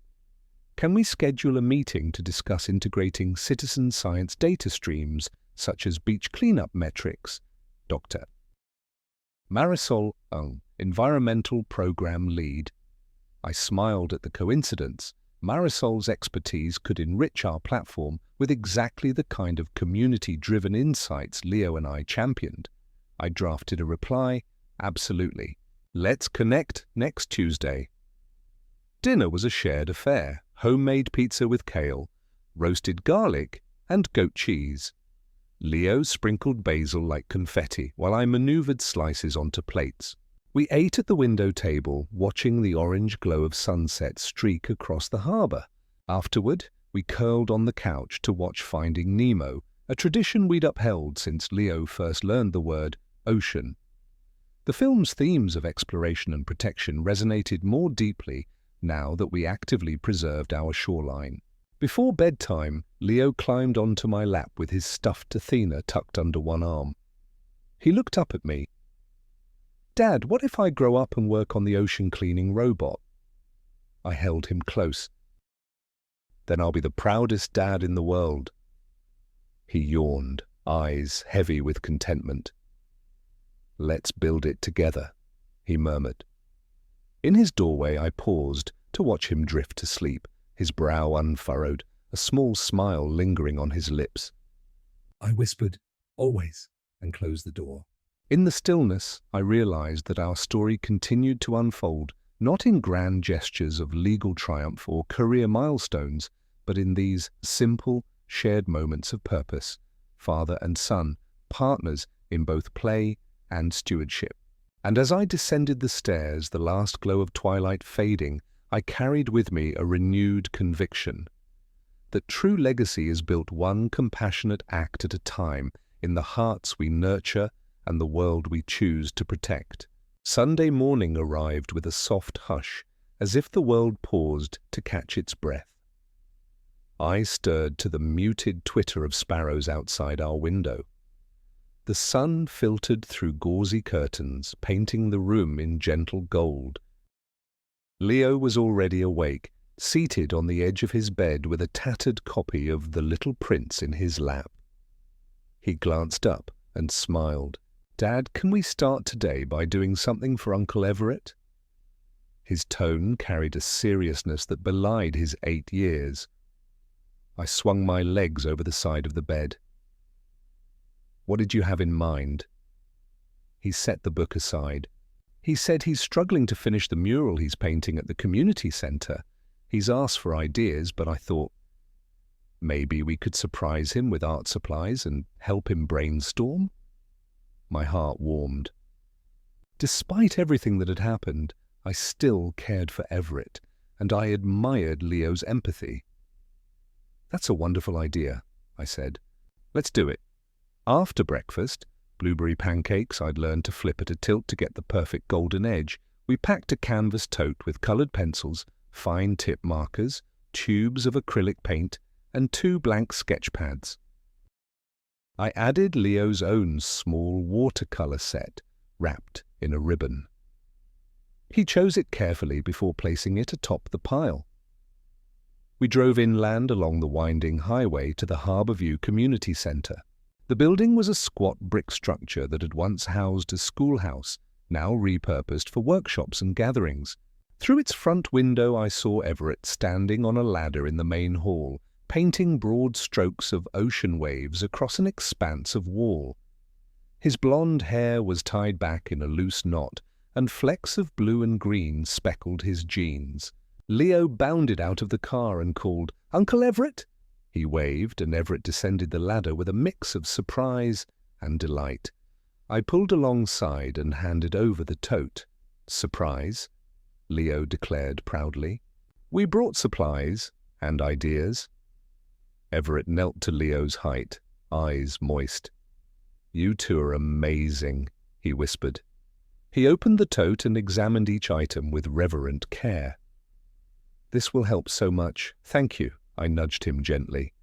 "Can we schedule a meeting to discuss integrating citizen science data streams, such as beach cleanup metrics? Dr. Marisol Ng, Environmental Program Lead." I smiled at the coincidence. Marisol's expertise could enrich our platform with exactly the kind of community-driven insights Leo and I championed. I drafted a reply, "Absolutely. Let's connect next Tuesday." Dinner was a shared affair, homemade pizza with kale, roasted garlic, and goat cheese. Leo sprinkled basil like confetti while I maneuvered slices onto plates. We ate at the window table, watching the orange glow of sunset streak across the harbour. Afterward, we curled on the couch to watch Finding Nemo, a tradition we'd upheld since Leo first learned the word ocean. The film's themes of exploration and protection resonated more deeply now that we actively preserved our shoreline. Before bedtime, Leo climbed onto my lap with his stuffed Athena tucked under one arm. He looked up at me. "Dad, what if I grow up and work on the ocean cleaning robot?" I held him close. "Then I'll be the proudest dad in the world." He yawned, eyes heavy with contentment. "Let's build it together," he murmured. In his doorway I paused to watch him drift to sleep, his brow unfurrowed, a small smile lingering on his lips. I whispered, "Always," and closed the door. In the stillness, I realized that our story continued to unfold, not in grand gestures of legal triumph or career milestones, but in these simple, shared moments of purpose, father and son, partners in both play and stewardship. And as I descended the stairs, the last glow of twilight fading, I carried with me a renewed conviction that true legacy is built one compassionate act at a time in the hearts we nurture and the world we choose to protect. Sunday morning arrived with a soft hush, as if the world paused to catch its breath. I stirred to the muted twitter of sparrows outside our window. The sun filtered through gauzy curtains, painting the room in gentle gold. Leo was already awake, seated on the edge of his bed with a tattered copy of The Little Prince in his lap. He glanced up and smiled. "Dad, can we start today by doing something for Uncle Everett?" His tone carried a seriousness that belied his 8 years. I swung my legs over the side of the bed. "What did you have in mind?" He set the book aside. "He said he's struggling to finish the mural he's painting at the community centre. He's asked for ideas, but I thought maybe we could surprise him with art supplies and help him brainstorm." My heart warmed. Despite everything that had happened, I still cared for Everett, and I admired Leo's empathy. "That's a wonderful idea," I said. "Let's do it." After breakfast, blueberry pancakes I'd learned to flip at a tilt to get the perfect golden edge, we packed a canvas tote with coloured pencils, fine tip markers, tubes of acrylic paint, and 2 blank sketch pads. I added Leo's own small watercolor set, wrapped in a ribbon. He chose it carefully before placing it atop the pile. We drove inland along the winding highway to the Harborview Community Centre. The building was a squat brick structure that had once housed a schoolhouse, now repurposed for workshops and gatherings. Through its front window I saw Everett standing on a ladder in the main hall, painting broad strokes of ocean waves across an expanse of wall. His blonde hair was tied back in a loose knot, and flecks of blue and green speckled his jeans. Leo bounded out of the car and called, "Uncle Everett!" He waved, and Everett descended the ladder with a mix of surprise and delight. I pulled alongside and handed over the tote. "Surprise," Leo declared proudly. "We brought supplies and ideas." Everett knelt to Leo's height, eyes moist. "You two are amazing," he whispered. He opened the tote and examined each item with reverent care. "This will help so much. Thank you," I nudged him gently.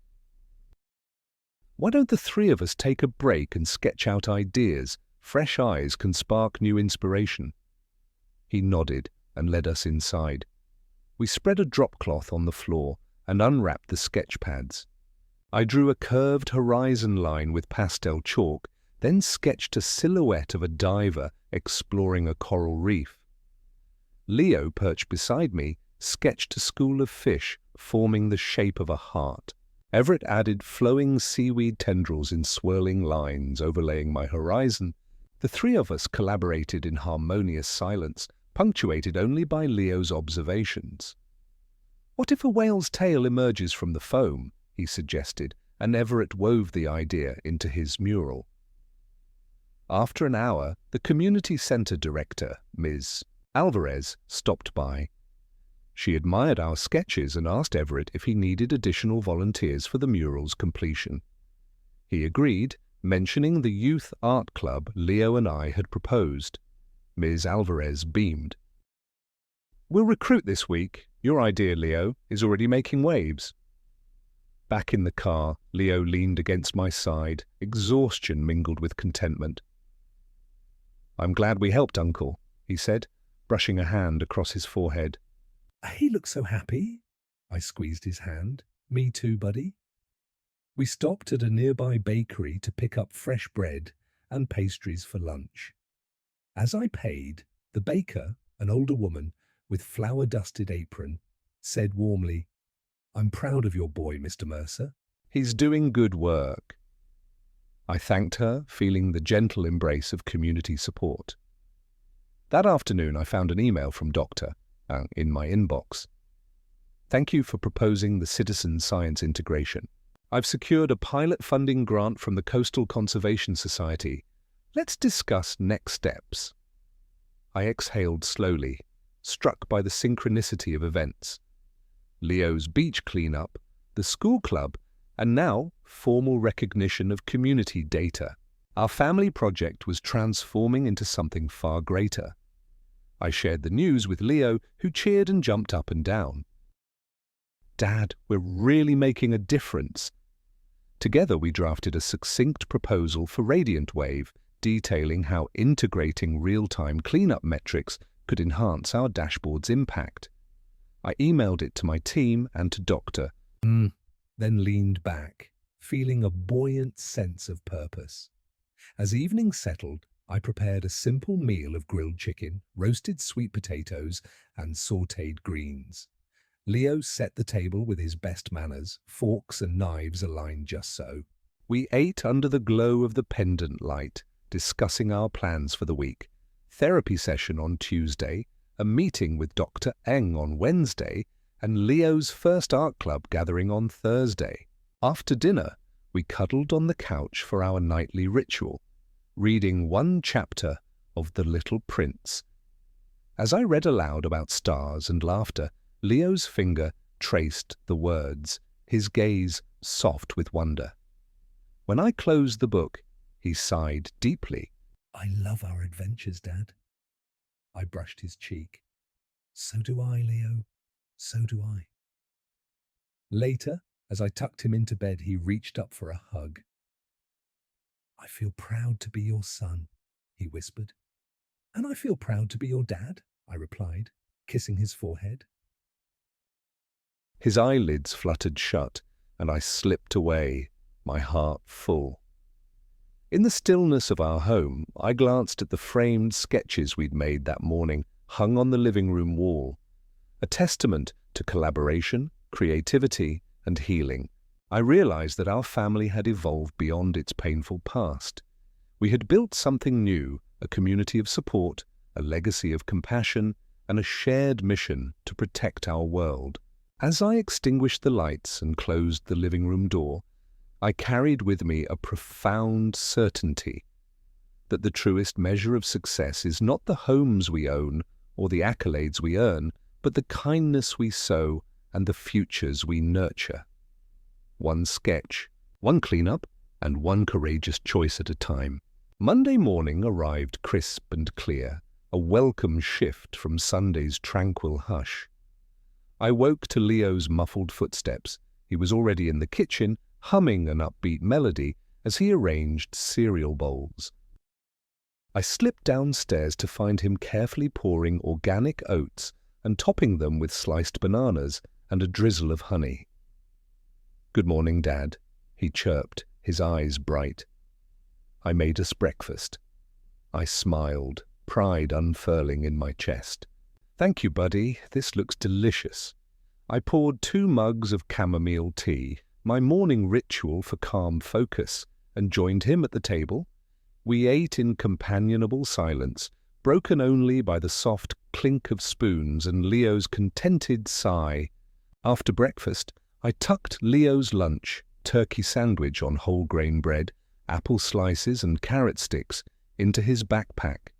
"Why don't the 3 of us take a break and sketch out ideas? Fresh eyes can spark new inspiration." He nodded and led us inside. We spread a drop cloth on the floor and unwrapped the sketch pads. I drew a curved horizon line with pastel chalk, then sketched a silhouette of a diver exploring a coral reef. Leo, perched beside me, sketched a school of fish forming the shape of a heart. Everett added flowing seaweed tendrils in swirling lines overlaying my horizon. The 3 of us collaborated in harmonious silence, punctuated only by Leo's observations. "What if a whale's tail emerges from the foam?" he suggested, and Everett wove the idea into his mural. After an hour, the community centre director, Ms. Alvarez, stopped by. She admired our sketches and asked Everett if he needed additional volunteers for the mural's completion. He agreed, mentioning the youth art club Leo and I had proposed. Ms. Alvarez beamed. "We'll recruit this week. Your idea, Leo, is already making waves." Back in the car, Leo leaned against my side, exhaustion mingled with contentment. "I'm glad we helped, Uncle," he said, brushing a hand across his forehead. "He looks so happy." I squeezed his hand. "Me too, buddy." We stopped at a nearby bakery to pick up fresh bread and pastries for lunch. As I paid, the baker, an older woman with flour-dusted apron, said warmly, "I'm proud of your boy, Mr. Mercer. He's doing good work." I thanked her, feeling the gentle embrace of community support. That afternoon, I found an email from Dr. In my inbox. "Thank you for proposing the citizen science integration. I've secured a pilot funding grant from the Coastal Conservation Society. Let's discuss next steps." I exhaled slowly, struck by the synchronicity of events. Leo's beach cleanup, the school club, and now formal recognition of community data. Our family project was transforming into something far greater. I shared the news with Leo, who cheered and jumped up and down. "Dad, we're really making a difference." Together we drafted a succinct proposal for Radiant Wave, detailing how integrating real-time cleanup metrics could enhance our dashboard's impact. I emailed it to my team and to Dr. Then leaned back, feeling a buoyant sense of purpose. As evening settled, I prepared a simple meal of grilled chicken, roasted sweet potatoes, and sautéed greens. Leo set the table with his best manners, forks and knives aligned just so. We ate under the glow of the pendant light, discussing our plans for the week. Therapy session on Tuesday, a meeting with Dr. Eng on Wednesday, and Leo's first art club gathering on Thursday. After dinner, we cuddled on the couch for our nightly ritual, reading one chapter of The Little Prince. As I read aloud about stars and laughter, Leo's finger traced the words, his gaze soft with wonder. When I closed the book, he sighed deeply. "I love our adventures, Dad." I brushed his cheek. "So do I, Leo. So do I." Later, As I tucked him into bed, he reached up for a hug. "I feel proud to be your son," he whispered. "And I feel proud to be your dad," I replied, kissing his forehead. His eyelids fluttered shut, and I slipped away, my heart full. In the stillness of our home, I glanced at the framed sketches we'd made that morning, hung on the living room wall, a testament to collaboration, creativity, and healing. I realized that our family had evolved beyond its painful past. We had built something new, a community of support, a legacy of compassion, and a shared mission to protect our world. As I extinguished the lights and closed the living room door, I carried with me a profound certainty that the truest measure of success is not the homes we own or the accolades we earn, but the kindness we sow and the futures we nurture. One sketch, one cleanup, and one courageous choice at a time. Monday morning arrived crisp and clear, a welcome shift from Sunday's tranquil hush. I woke to Leo's muffled footsteps. He was already in the kitchen, humming an upbeat melody as he arranged cereal bowls. I slipped downstairs to find him carefully pouring organic oats and topping them with sliced bananas and a drizzle of honey. "Good morning, Dad," he chirped, his eyes bright. I made us breakfast. I smiled, pride unfurling in my chest. "Thank you, buddy. This looks delicious." I poured 2 mugs of chamomile tea, my morning ritual for calm focus, and joined him at the table. We ate in companionable silence, broken only by the soft clink of spoons and Leo's contented sigh. After breakfast, I tucked Leo's lunch, turkey sandwich on whole grain bread, apple slices and carrot sticks, into his backpack.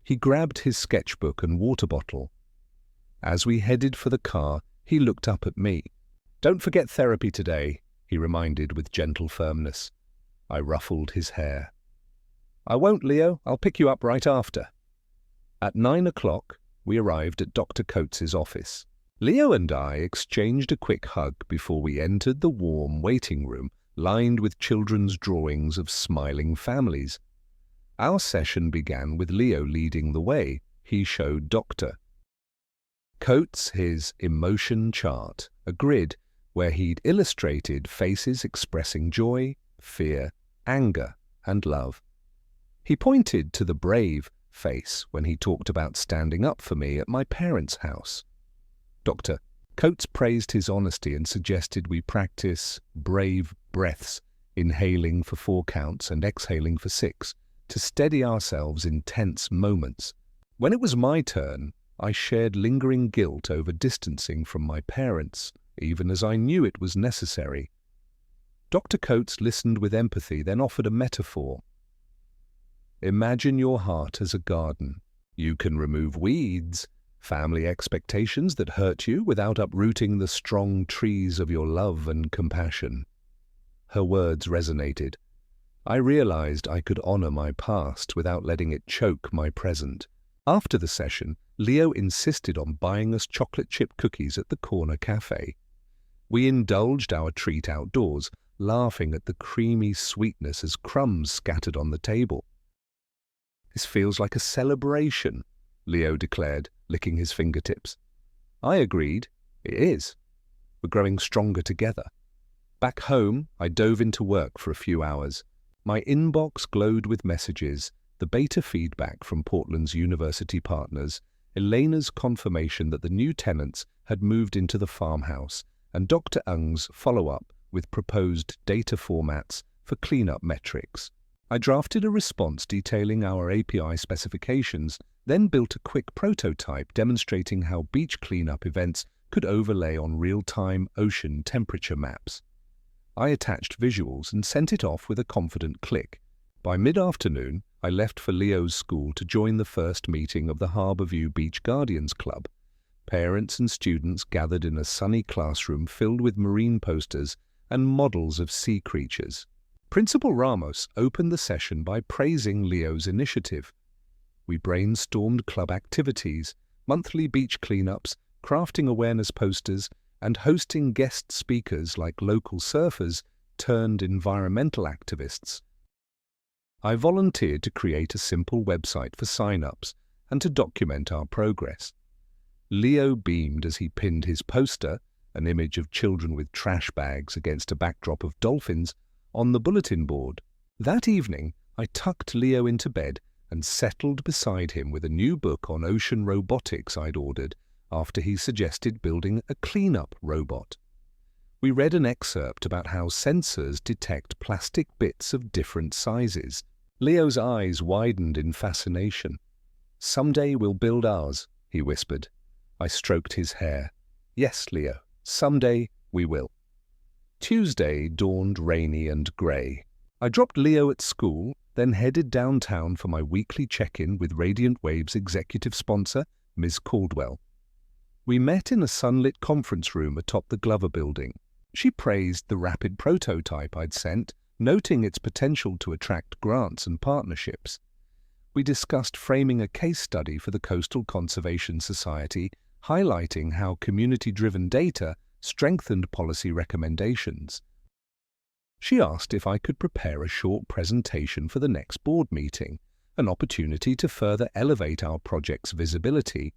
He grabbed his sketchbook and water bottle. As we headed for the car, he looked up at me. "Don't forget therapy today," he reminded with gentle firmness. I ruffled his hair. "I won't, Leo. I'll pick you up right after." At 9 o'clock, we arrived at Dr. Coates's office. Leo and I exchanged a quick hug before we entered the warm waiting room, lined with children's drawings of smiling families. Our session began with Leo leading the way. He showed Dr. Coates his emotion chart, a grid where he'd illustrated faces expressing joy, fear, anger, and love. He pointed to the brave face when he talked about standing up for me at my parents' house. Dr. Coates praised his honesty and suggested we practice brave breaths, inhaling for 4 counts and exhaling for 6, to steady ourselves in tense moments. When it was my turn, I shared lingering guilt over distancing from my parents, even as I knew it was necessary. Dr. Coates listened with empathy, then offered a metaphor. "Imagine your heart as a garden. You can remove weeds, family expectations that hurt you, without uprooting the strong trees of your love and compassion." Her words resonated. I realized I could honor my past without letting it choke my present. After the session, Leo insisted on buying us chocolate chip cookies at the corner cafe. We indulged our treat outdoors, laughing at the creamy sweetness as crumbs scattered on the table. "This feels like a celebration," Leo declared, licking his fingertips. I agreed. It is. We're growing stronger together. Back home, I dove into work for a few hours. My inbox glowed with messages, the beta feedback from Portland's university partners, Elena's confirmation that the new tenants had moved into the farmhouse, and Dr. Ng's follow-up with proposed data formats for cleanup metrics. I drafted a response detailing our API specifications, then built a quick prototype demonstrating how beach cleanup events could overlay on real-time ocean temperature maps. I attached visuals and sent it off with a confident click. By mid-afternoon, I left for Leo's school to join the first meeting of the Harborview Beach Guardians Club. Parents and students gathered in a sunny classroom filled with marine posters and models of sea creatures. Principal Ramos opened the session by praising Leo's initiative. We brainstormed club activities, monthly beach cleanups, crafting awareness posters, and hosting guest speakers like local surfers turned environmental activists. I volunteered to create a simple website for sign-ups and to document our progress. Leo beamed as he pinned his poster, an image of children with trash bags against a backdrop of dolphins, on the bulletin board. That evening, I tucked Leo into bed and settled beside him with a new book on ocean robotics I'd ordered after he suggested building a cleanup robot. We read an excerpt about how sensors detect plastic bits of different sizes. Leo's eyes widened in fascination. "Someday we'll build ours," he whispered. I stroked his hair. "Yes, Leo, someday we will." Tuesday dawned rainy and grey. I dropped Leo at school, then headed downtown for my weekly check-in with Radiant Wave's executive sponsor, Ms. Caldwell. We met in a sunlit conference room atop the Glover Building. She praised the rapid prototype I'd sent, noting its potential to attract grants and partnerships. We discussed framing a case study for the Coastal Conservation Society, highlighting how community-driven data strengthened policy recommendations. She asked if I could prepare a short presentation for the next board meeting, an opportunity to further elevate our project's visibility.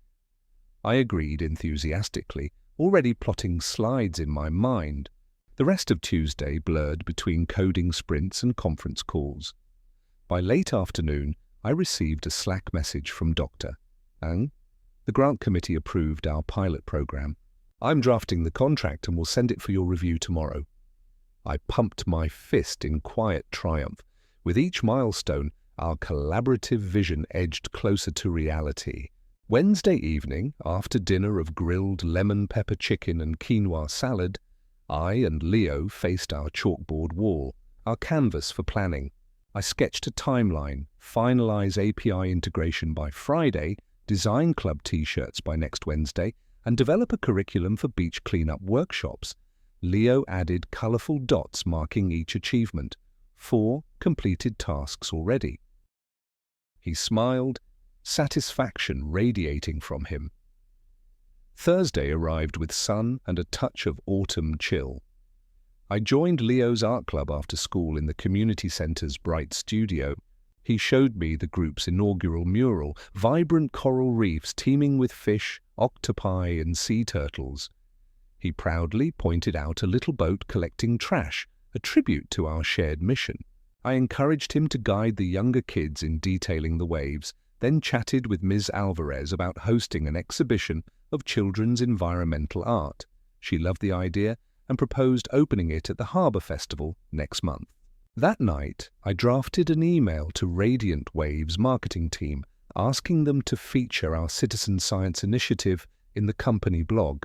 I agreed enthusiastically, already plotting slides in my mind. The rest of Tuesday blurred between coding sprints and conference calls. By late afternoon, I received a Slack message from Dr. Ang. The grant committee approved our pilot program. "I'm drafting the contract and will send it for your review tomorrow." I pumped my fist in quiet triumph. With each milestone, our collaborative vision edged closer to reality. Wednesday evening, after dinner of grilled lemon pepper chicken and quinoa salad, I and Leo faced our chalkboard wall, our canvas for planning. I sketched a timeline, finalize API integration by Friday, design club t-shirts by next Wednesday, and develop a curriculum for beach cleanup workshops. Leo added colorful dots marking each achievement. 4 completed tasks already. He smiled, satisfaction radiating from him. Thursday arrived with sun and a touch of autumn chill. I joined Leo's art club after school in the community center's bright studio. He showed me the group's inaugural mural, vibrant coral reefs teeming with fish, octopi, and sea turtles. He proudly pointed out a little boat collecting trash, a tribute to our shared mission. I encouraged him to guide the younger kids in detailing the waves, then chatted with Ms. Alvarez about hosting an exhibition of children's environmental art. She loved the idea and proposed opening it at the Harbour Festival next month. That night, I drafted an email to Radiant Wave's marketing team, asking them to feature our citizen science initiative in the company blog.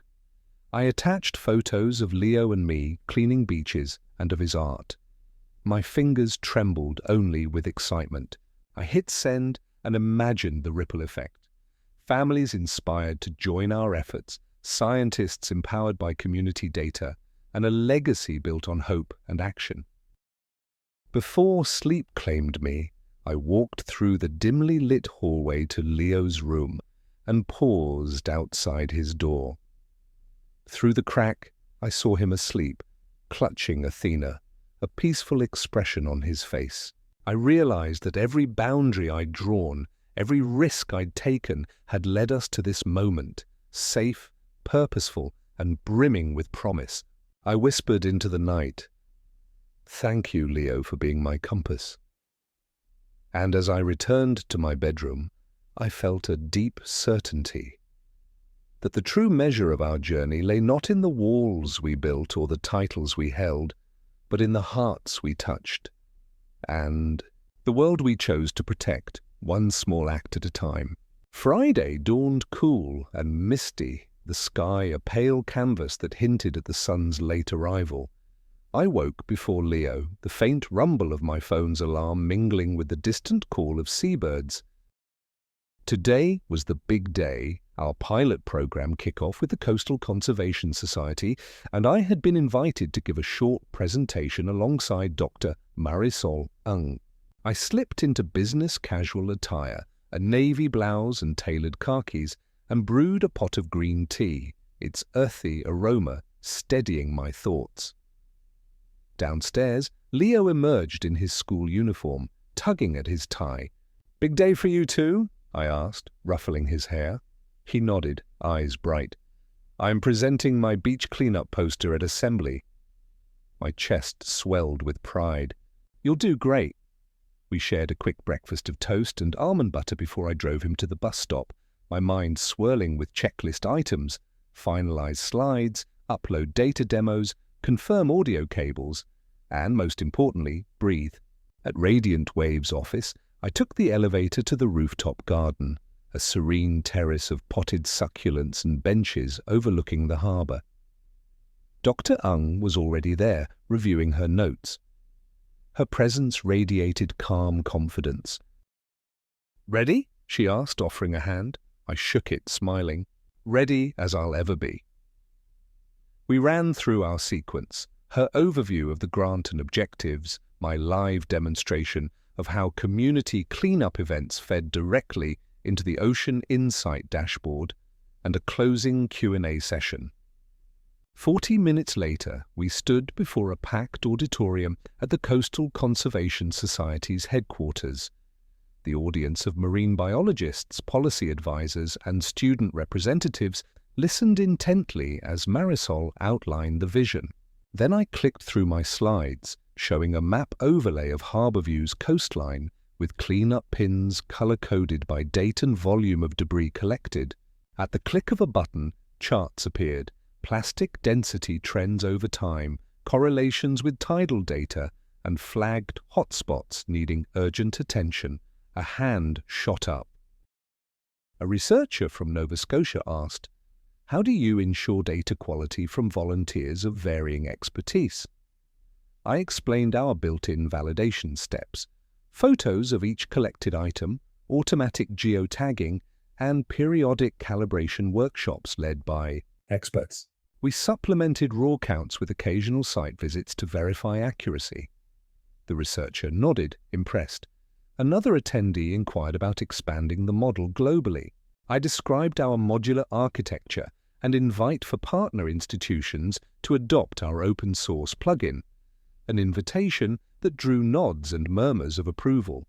I attached photos of Leo and me cleaning beaches and of his art. My fingers trembled only with excitement. I hit send and imagined the ripple effect. Families inspired to join our efforts, scientists empowered by community data, and a legacy built on hope and action. Before sleep claimed me, I walked through the dimly lit hallway to Leo's room and paused outside his door. Through the crack, I saw him asleep, clutching Athena, a peaceful expression on his face. I realized that every boundary I'd drawn, every risk I'd taken, had led us to this moment, safe, purposeful, and brimming with promise. I whispered into the night, "Thank you, Leo, for being my compass." And as I returned to my bedroom, I felt a deep certainty that the true measure of our journey lay not in the walls we built or the titles we held, but in the hearts we touched, and the world we chose to protect, one small act at a time. Friday dawned cool and misty, the sky a pale canvas that hinted at the sun's late arrival. I woke before Leo, the faint rumble of my phone's alarm mingling with the distant call of seabirds. Today was the big day, our pilot program kickoff with the Coastal Conservation Society, and I had been invited to give a short presentation alongside Dr. Marisol Ng. I slipped into business casual attire, a navy blouse and tailored khakis, and brewed a pot of green tea, its earthy aroma steadying my thoughts. Downstairs, Leo emerged in his school uniform, tugging at his tie. "Big day for you too?" I asked, ruffling his hair. He nodded, eyes bright. "I'm presenting my beach cleanup poster at assembly." My chest swelled with pride. "You'll do great." We shared a quick breakfast of toast and almond butter before I drove him to the bus stop, my mind swirling with checklist items, finalize slides, upload data demos, confirm audio cables, and, most importantly, breathe. At Radiant Wave's office, I took the elevator to the rooftop garden, a serene terrace of potted succulents and benches overlooking the harbour. Dr. Ung was already there, reviewing her notes. Her presence radiated calm confidence. "Ready?" she asked, offering a hand. I shook it, smiling. "Ready as I'll ever be." We ran through our sequence, her overview of the grant and objectives, my live demonstration of how community cleanup events fed directly into the Ocean Insight dashboard, and a closing Q&A session. 40 minutes later, we stood before a packed auditorium at the Coastal Conservation Society's headquarters. The audience of marine biologists, policy advisors, and student representatives listened intently as Marisol outlined the vision. Then I clicked through my slides, showing a map overlay of Harbourview's coastline with clean-up pins color-coded by date and volume of debris collected. At the click of a button, charts appeared, plastic density trends over time, correlations with tidal data, and flagged hotspots needing urgent attention. A hand shot up. A researcher from Nova Scotia asked, "How do you ensure data quality from volunteers of varying expertise?" I explained our built-in validation steps, photos of each collected item, automatic geotagging, and periodic calibration workshops led by experts. We supplemented raw counts with occasional site visits to verify accuracy. The researcher nodded, impressed. Another attendee inquired about expanding the model globally. I described our modular architecture and invite for partner institutions to adopt our open-source plugin, an invitation that drew nods and murmurs of approval.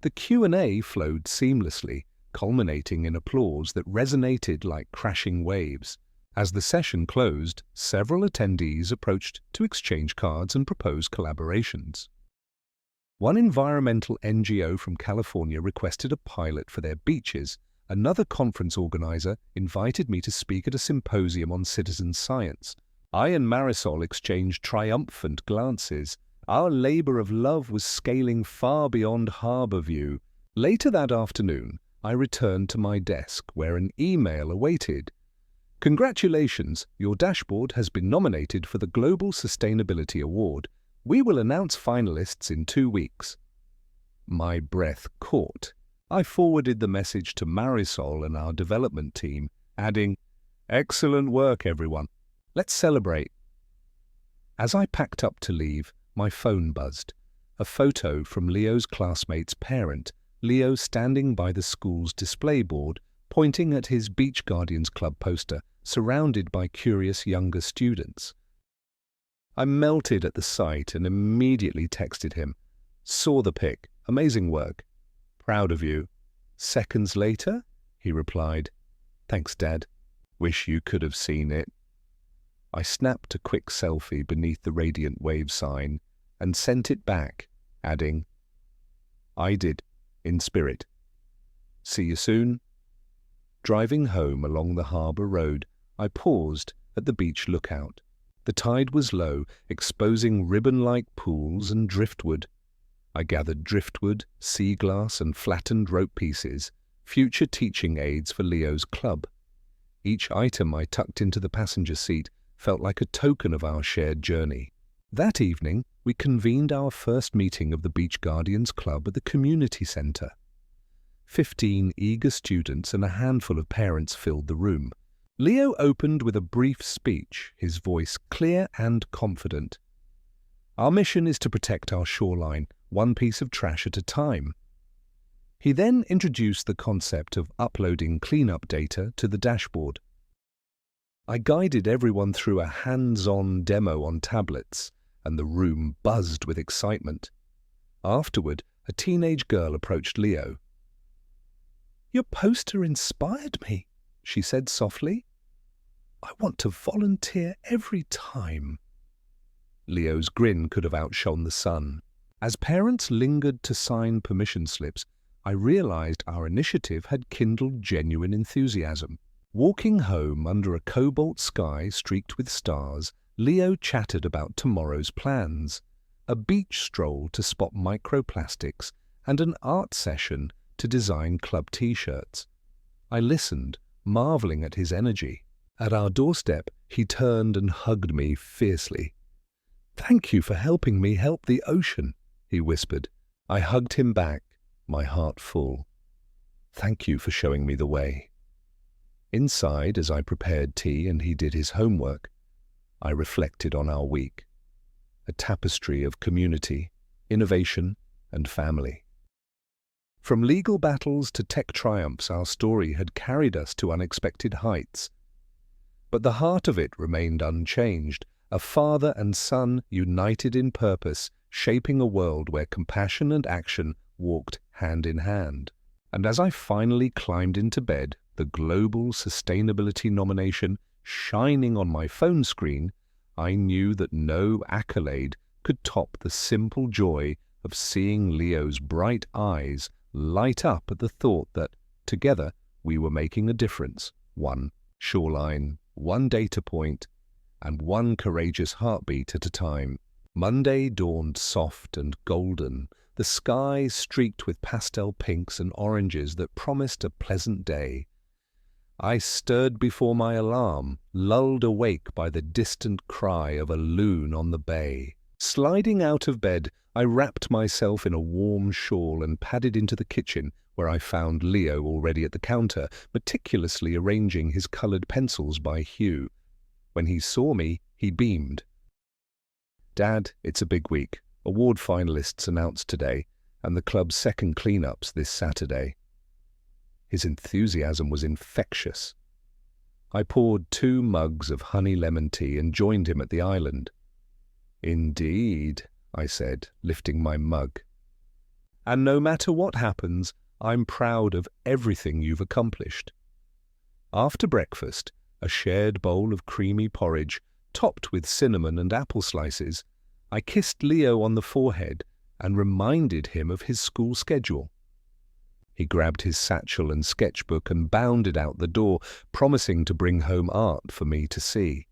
The Q&A flowed seamlessly, culminating in applause that resonated like crashing waves. As the session closed, several attendees approached to exchange cards and propose collaborations. One environmental NGO from California requested a pilot for their beaches. Another conference organizer invited me to speak at a symposium on citizen science. I and Marisol exchanged triumphant glances. Our labor of love was scaling far beyond Harbourview. Later that afternoon, I returned to my desk where an email awaited. "Congratulations, your dashboard has been nominated for the Global Sustainability Award. We will announce finalists in 2 weeks." My breath caught. I forwarded the message to Marisol and our development team, adding, "Excellent work, everyone. Let's celebrate." As I packed up to leave, my phone buzzed. A photo from Leo's classmate's parent, Leo standing by the school's display board, pointing at his Beach Guardians Club poster, surrounded by curious younger students. I melted at the sight and immediately texted him. "Saw the pic. Amazing work. Proud of you." Seconds later, he replied, "Thanks, Dad. Wish you could have seen it." I snapped a quick selfie beneath the Radiant Wave sign and sent it back, adding, "I did, in spirit. See you soon." Driving home along the harbour road, I paused at the beach lookout. The tide was low, exposing ribbon-like pools and driftwood. I gathered driftwood, sea glass, and flattened rope pieces, future teaching aids for Leo's club. Each item I tucked into the passenger seat felt like a token of our shared journey. That evening, we convened our first meeting of the Beach Guardians Club at the community centre. 15 eager students and a handful of parents filled the room. Leo opened with a brief speech, his voice clear and confident. "Our mission is to protect our shoreline, one piece of trash at a time." He then introduced the concept of uploading cleanup data to the dashboard. I guided everyone through a hands-on demo on tablets, and the room buzzed with excitement. Afterward, a teenage girl approached Leo. "Your poster inspired me," she said softly. "I want to volunteer every time." Leo's grin could have outshone the sun. As parents lingered to sign permission slips, I realized our initiative had kindled genuine enthusiasm. Walking home under a cobalt sky streaked with stars, Leo chattered about tomorrow's plans, a beach stroll to spot microplastics, and an art session to design club t-shirts. I listened, marveling at his energy. At our doorstep, he turned and hugged me fiercely. "Thank you for helping me help the ocean," he whispered. I hugged him back, my heart full. "Thank you for showing me the way." Inside, as I prepared tea and he did his homework, I reflected on our week, a tapestry of community, innovation, and family. From legal battles to tech triumphs, our story had carried us to unexpected heights. But the heart of it remained unchanged, a father and son united in purpose, shaping a world where compassion and action walked hand in hand. And as I finally climbed into bed, the Global Sustainability nomination shining on my phone screen, I knew that no accolade could top the simple joy of seeing Leo's bright eyes light up at the thought that, together, we were making a difference. One shoreline, one data point, and one courageous heartbeat at a time. Monday dawned soft and golden, the sky streaked with pastel pinks and oranges that promised a pleasant day. I stirred before my alarm, lulled awake by the distant cry of a loon on the bay. Sliding out of bed, I wrapped myself in a warm shawl and padded into the kitchen, where I found Leo already at the counter, meticulously arranging his coloured pencils by hue. When he saw me, he beamed. "Dad, it's a big week. Award finalists announced today, and the club's second cleanups this Saturday." His enthusiasm was infectious. I poured 2 mugs of honey lemon tea and joined him at the island. "Indeed," I said, lifting my mug. "And no matter what happens, I'm proud of everything you've accomplished." After breakfast, a shared bowl of creamy porridge, topped with cinnamon and apple slices, I kissed Leo on the forehead and reminded him of his school schedule. He grabbed his satchel and sketchbook and bounded out the door, promising to bring home art for me to see.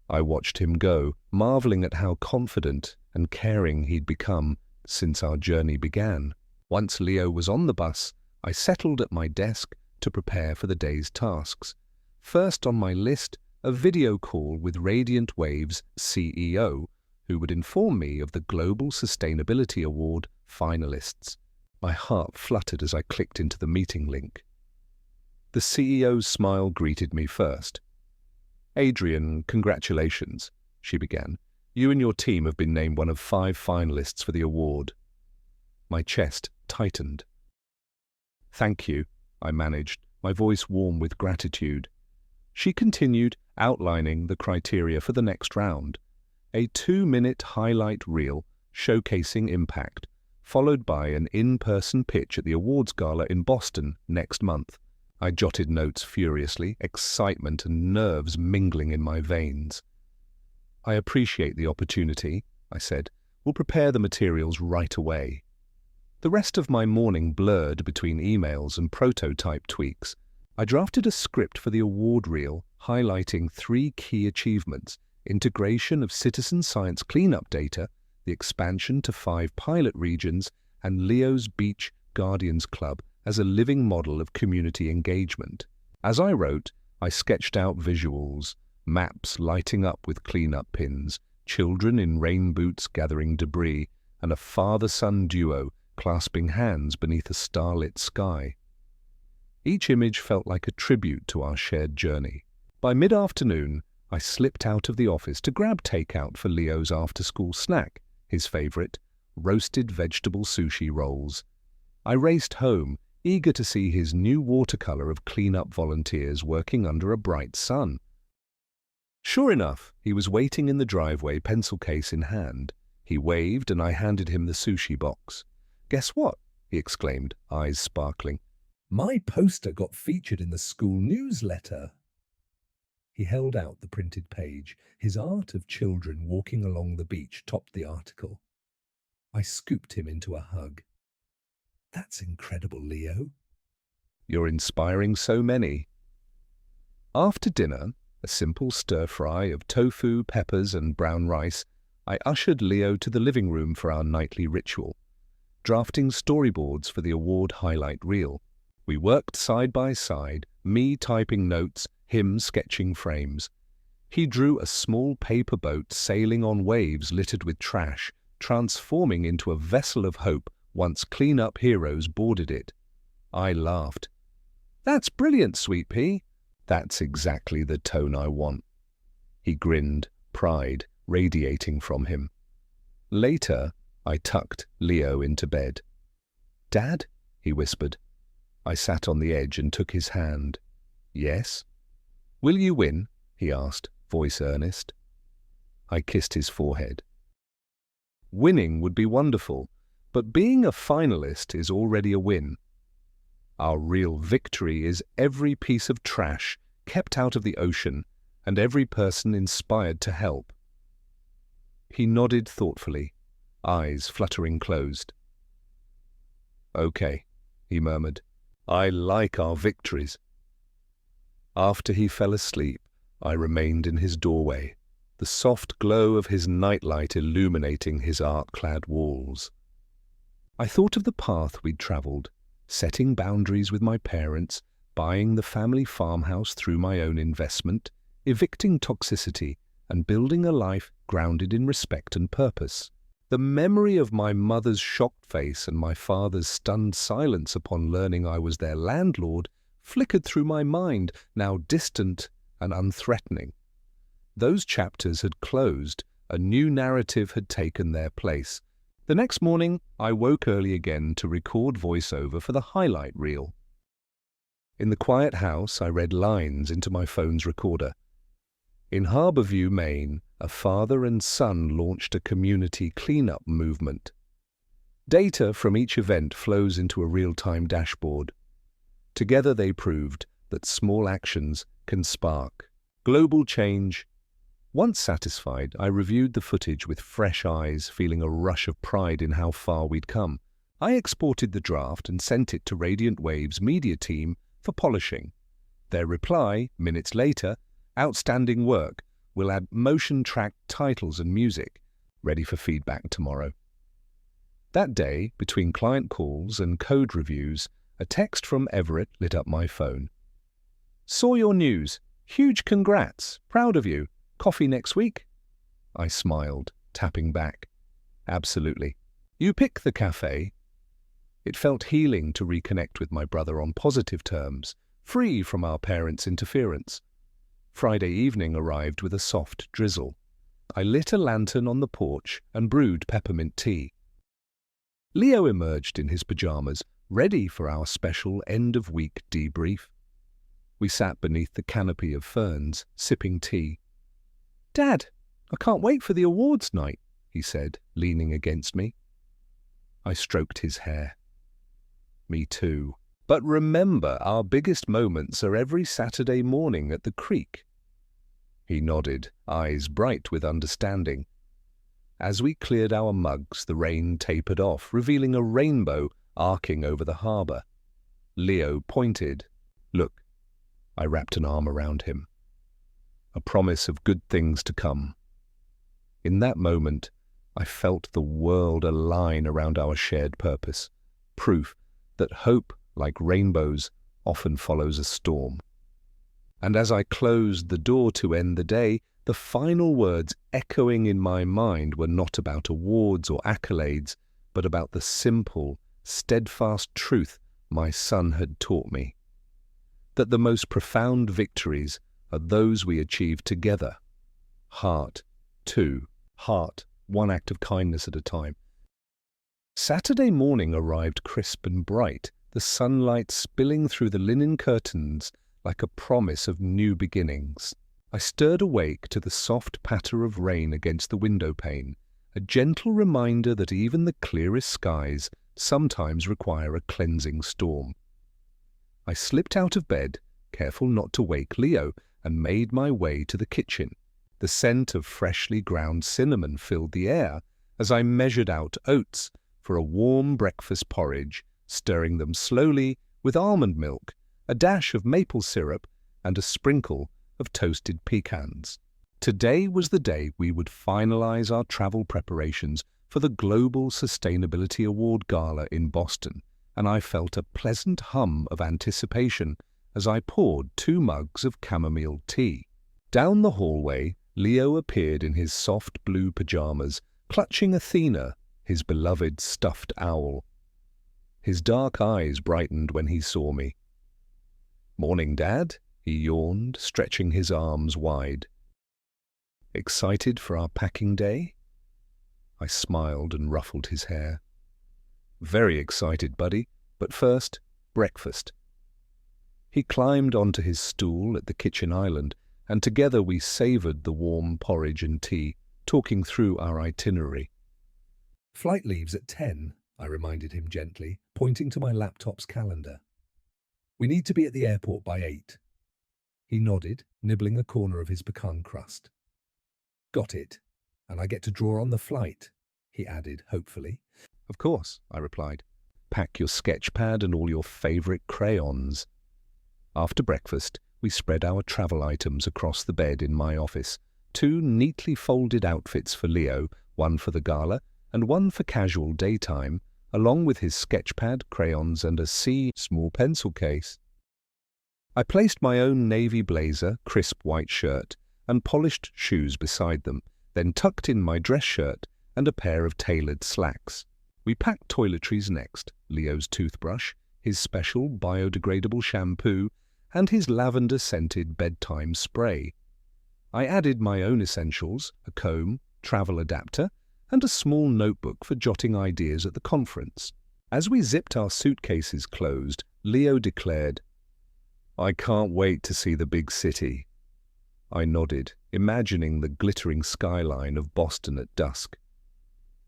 I watched him go, marveling at how confident and caring he'd become since our journey began. Once Leo was on the bus, I settled at my desk to prepare for the day's tasks. First on my list, a video call with Radiant Wave's CEO, who would inform me of the Global Sustainability Award finalists. My heart fluttered as I clicked into the meeting link. The CEO's smile greeted me first. "Adrian, congratulations," she began. "You and your team have been named one of 5 finalists for the award." My chest tightened. "Thank you," I managed, my voice warm with gratitude. She continued, outlining the criteria for the next round. A 2-minute highlight reel showcasing impact, followed by an in-person pitch at the awards gala in Boston next month. I jotted notes furiously, excitement and nerves mingling in my veins. "I appreciate the opportunity," I said. "We'll prepare the materials right away." The rest of my morning blurred between emails and prototype tweaks. I drafted a script for the award reel, highlighting 3 key achievements: integration of citizen science cleanup data, the expansion to 5 pilot regions, and Leo's Beach Guardians Club as a living model of community engagement. As I wrote, I sketched out visuals, maps lighting up with cleanup pins, children in rain boots gathering debris, and a father-son duo clasping hands beneath a starlit sky. Each image felt like a tribute to our shared journey. By mid-afternoon, I slipped out of the office to grab takeout for Leo's after-school snack, his favorite, roasted vegetable sushi rolls. I raced home, eager to see his new watercolor of clean-up volunteers working under a bright sun. Sure enough, he was waiting in the driveway, pencil case in hand. He waved and I handed him the sushi box. "Guess what?" he exclaimed, eyes sparkling. "My poster got featured in the school newsletter." He held out the printed page. His art of children walking along the beach topped the article. I scooped him into a hug. "That's incredible, Leo. You're inspiring so many." After dinner, a simple stir-fry of tofu, peppers, and brown rice, I ushered Leo to the living room for our nightly ritual, drafting storyboards for the award highlight reel. We worked side by side, me typing notes, him sketching frames. He drew a small paper boat sailing on waves littered with trash, transforming into a vessel of hope once clean-up heroes boarded it. I laughed. "That's brilliant, Sweet Pea. That's exactly the tone I want." He grinned, pride radiating from him. Later, I tucked Leo into bed. "Dad?" he whispered. I sat on the edge and took his hand. "Yes?" "Will you win?" he asked, voice earnest. I kissed his forehead. "Winning would be wonderful, but being a finalist is already a win. Our real victory is every piece of trash kept out of the ocean and every person inspired to help." He nodded thoughtfully, eyes fluttering closed. "Okay," he murmured. "I like our victories." After he fell asleep, I remained in his doorway, the soft glow of his nightlight illuminating his art-clad walls. I thought of the path we'd travelled, setting boundaries with my parents, buying the family farmhouse through my own investment, evicting toxicity, and building a life grounded in respect and purpose. The memory of my mother's shocked face and my father's stunned silence upon learning I was their landlord flickered through my mind, now distant and unthreatening. Those chapters had closed, a new narrative had taken their place. The next morning, I woke early again to record voiceover for the highlight reel. In the quiet house, I read lines into my phone's recorder. In Harborview, Maine, a father and son launched a community cleanup movement. Data from each event flows into a real-time dashboard. Together they proved that small actions can spark global change. Once satisfied, I reviewed the footage with fresh eyes, feeling a rush of pride in how far we'd come. I exported the draft and sent it to Radiant Wave's media team for polishing. Their reply, minutes later, "Outstanding work. We'll add motion-tracked titles and music. Ready for feedback tomorrow." That day, between client calls and code reviews, a text from Everett lit up my phone. "Saw your news. Huge congrats. Proud of you. Coffee next week?" I smiled, tapping back. "Absolutely. You pick the cafe." It felt healing to reconnect with my brother on positive terms, free from our parents' interference. Friday evening arrived with a soft drizzle. I lit a lantern on the porch and brewed peppermint tea. Leo emerged in his pajamas, ready for our special end-of-week debrief. We sat beneath the canopy of ferns, sipping tea. "Dad, I can't wait for the awards night," he said, leaning against me. I stroked his hair. "Me too. But remember, our biggest moments are every Saturday morning at the creek." He nodded, eyes bright with understanding. As we cleared our mugs, the rain tapered off, revealing a rainbow arcing over the harbour. Leo pointed. "Look." I wrapped an arm around him. A promise of good things to come. In that moment, I felt the world align around our shared purpose, proof that hope, like rainbows, often follows a storm. And as I closed the door to end the day, the final words echoing in my mind were not about awards or accolades, but about the simple, steadfast truth my son had taught me. That the most profound victories are those we achieve together. Heart to heart, one act of kindness at a time. Saturday morning arrived crisp and bright, the sunlight spilling through the linen curtains like a promise of new beginnings. I stirred awake to the soft patter of rain against the window pane, a gentle reminder that even the clearest skies sometimes require a cleansing storm. I slipped out of bed, careful not to wake Leo, and made my way to the kitchen. The scent of freshly ground cinnamon filled the air as I measured out oats for a warm breakfast porridge, stirring them slowly with almond milk, a dash of maple syrup, and a sprinkle of toasted pecans. Today was the day we would finalize our travel preparations for the Global Sustainability Award Gala in Boston, and I felt a pleasant hum of anticipation as I poured 2 mugs of chamomile tea. Down the hallway, Leo appeared in his soft blue pajamas, clutching Athena, his beloved stuffed owl. His dark eyes brightened when he saw me. "Morning, Dad," he yawned, stretching his arms wide. "Excited for our packing day?" I smiled and ruffled his hair. "Very excited, buddy, but first, breakfast." He climbed onto his stool at the kitchen island, and together we savoured the warm porridge and tea, talking through our itinerary. "Flight leaves at 10, I reminded him gently, pointing to my laptop's calendar. "We need to be at the airport by 8. He nodded, nibbling a corner of his pecan crust. "Got it. And I get to draw on the flight," he added hopefully. "Of course," I replied. "Pack your sketch pad and all your favourite crayons." After breakfast, we spread our travel items across the bed in my office, 2 neatly folded outfits for Leo, one for the gala and one for casual daytime, along with his sketch pad, crayons, and a small pencil case. I placed my own navy blazer, crisp white shirt, and polished shoes beside them, then tucked in my dress shirt and a pair of tailored slacks. We packed toiletries next, Leo's toothbrush, his special biodegradable shampoo, and his lavender-scented bedtime spray. I added my own essentials, a comb, travel adapter, and a small notebook for jotting ideas at the conference. As we zipped our suitcases closed, Leo declared, "I can't wait to see the big city." I nodded, imagining the glittering skyline of Boston at dusk.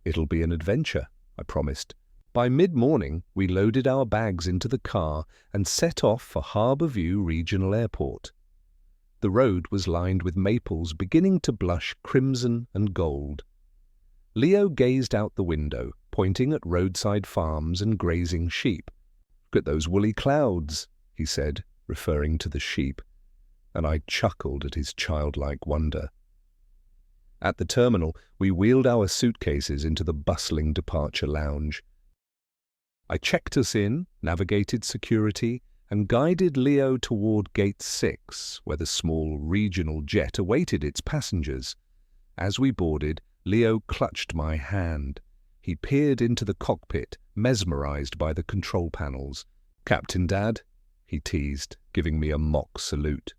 "It'll be an adventure," I promised. By mid-morning, we loaded our bags into the car and set off for Harbour View Regional Airport. The road was lined with maples beginning to blush crimson and gold. Leo gazed out the window, pointing at roadside farms and grazing sheep. "Look at those woolly clouds," he said, referring to the sheep, and I chuckled at his childlike wonder. At the terminal, we wheeled our suitcases into the bustling departure lounge. I checked us in, navigated security, and guided Leo toward Gate 6, where the small regional jet awaited its passengers. As we boarded, Leo clutched my hand. He peered into the cockpit, mesmerized by the control panels. "Captain, Dad," he teased, giving me a mock salute.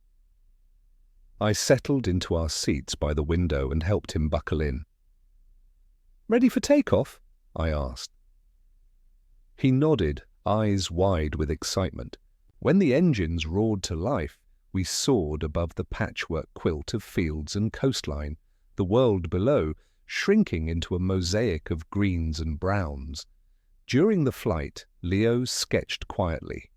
I settled into our seats by the window and helped him buckle in. "Ready for takeoff?" I asked. He nodded, eyes wide with excitement. When the engines roared to life, we soared above the patchwork quilt of fields and coastline, the world below shrinking into a mosaic of greens and browns. During the flight, Leo sketched quietly.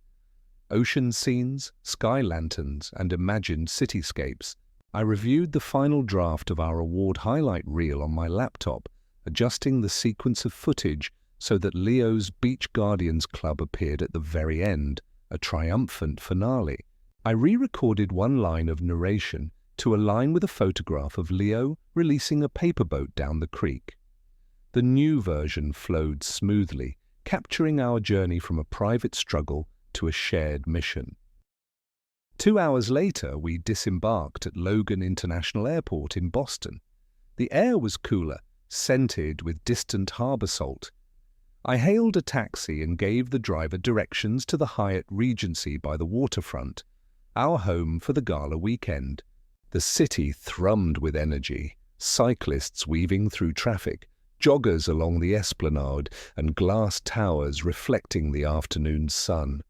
Ocean scenes, sky lanterns, and imagined cityscapes. I reviewed the final draft of our award highlight reel on my laptop, adjusting the sequence of footage so that Leo's Beach Guardians Club appeared at the very end, a triumphant finale. I re-recorded one line of narration to align with a photograph of Leo releasing a paperboat down the creek. The new version flowed smoothly, capturing our journey from a private struggle to a shared mission. 2 hours later, we disembarked at Logan International Airport in Boston. The air was cooler, scented with distant harbor salt. I hailed a taxi and gave the driver directions to the Hyatt Regency by the waterfront, our home for the gala weekend. The city thrummed with energy, cyclists weaving through traffic, joggers along the esplanade, and glass towers reflecting the afternoon sun.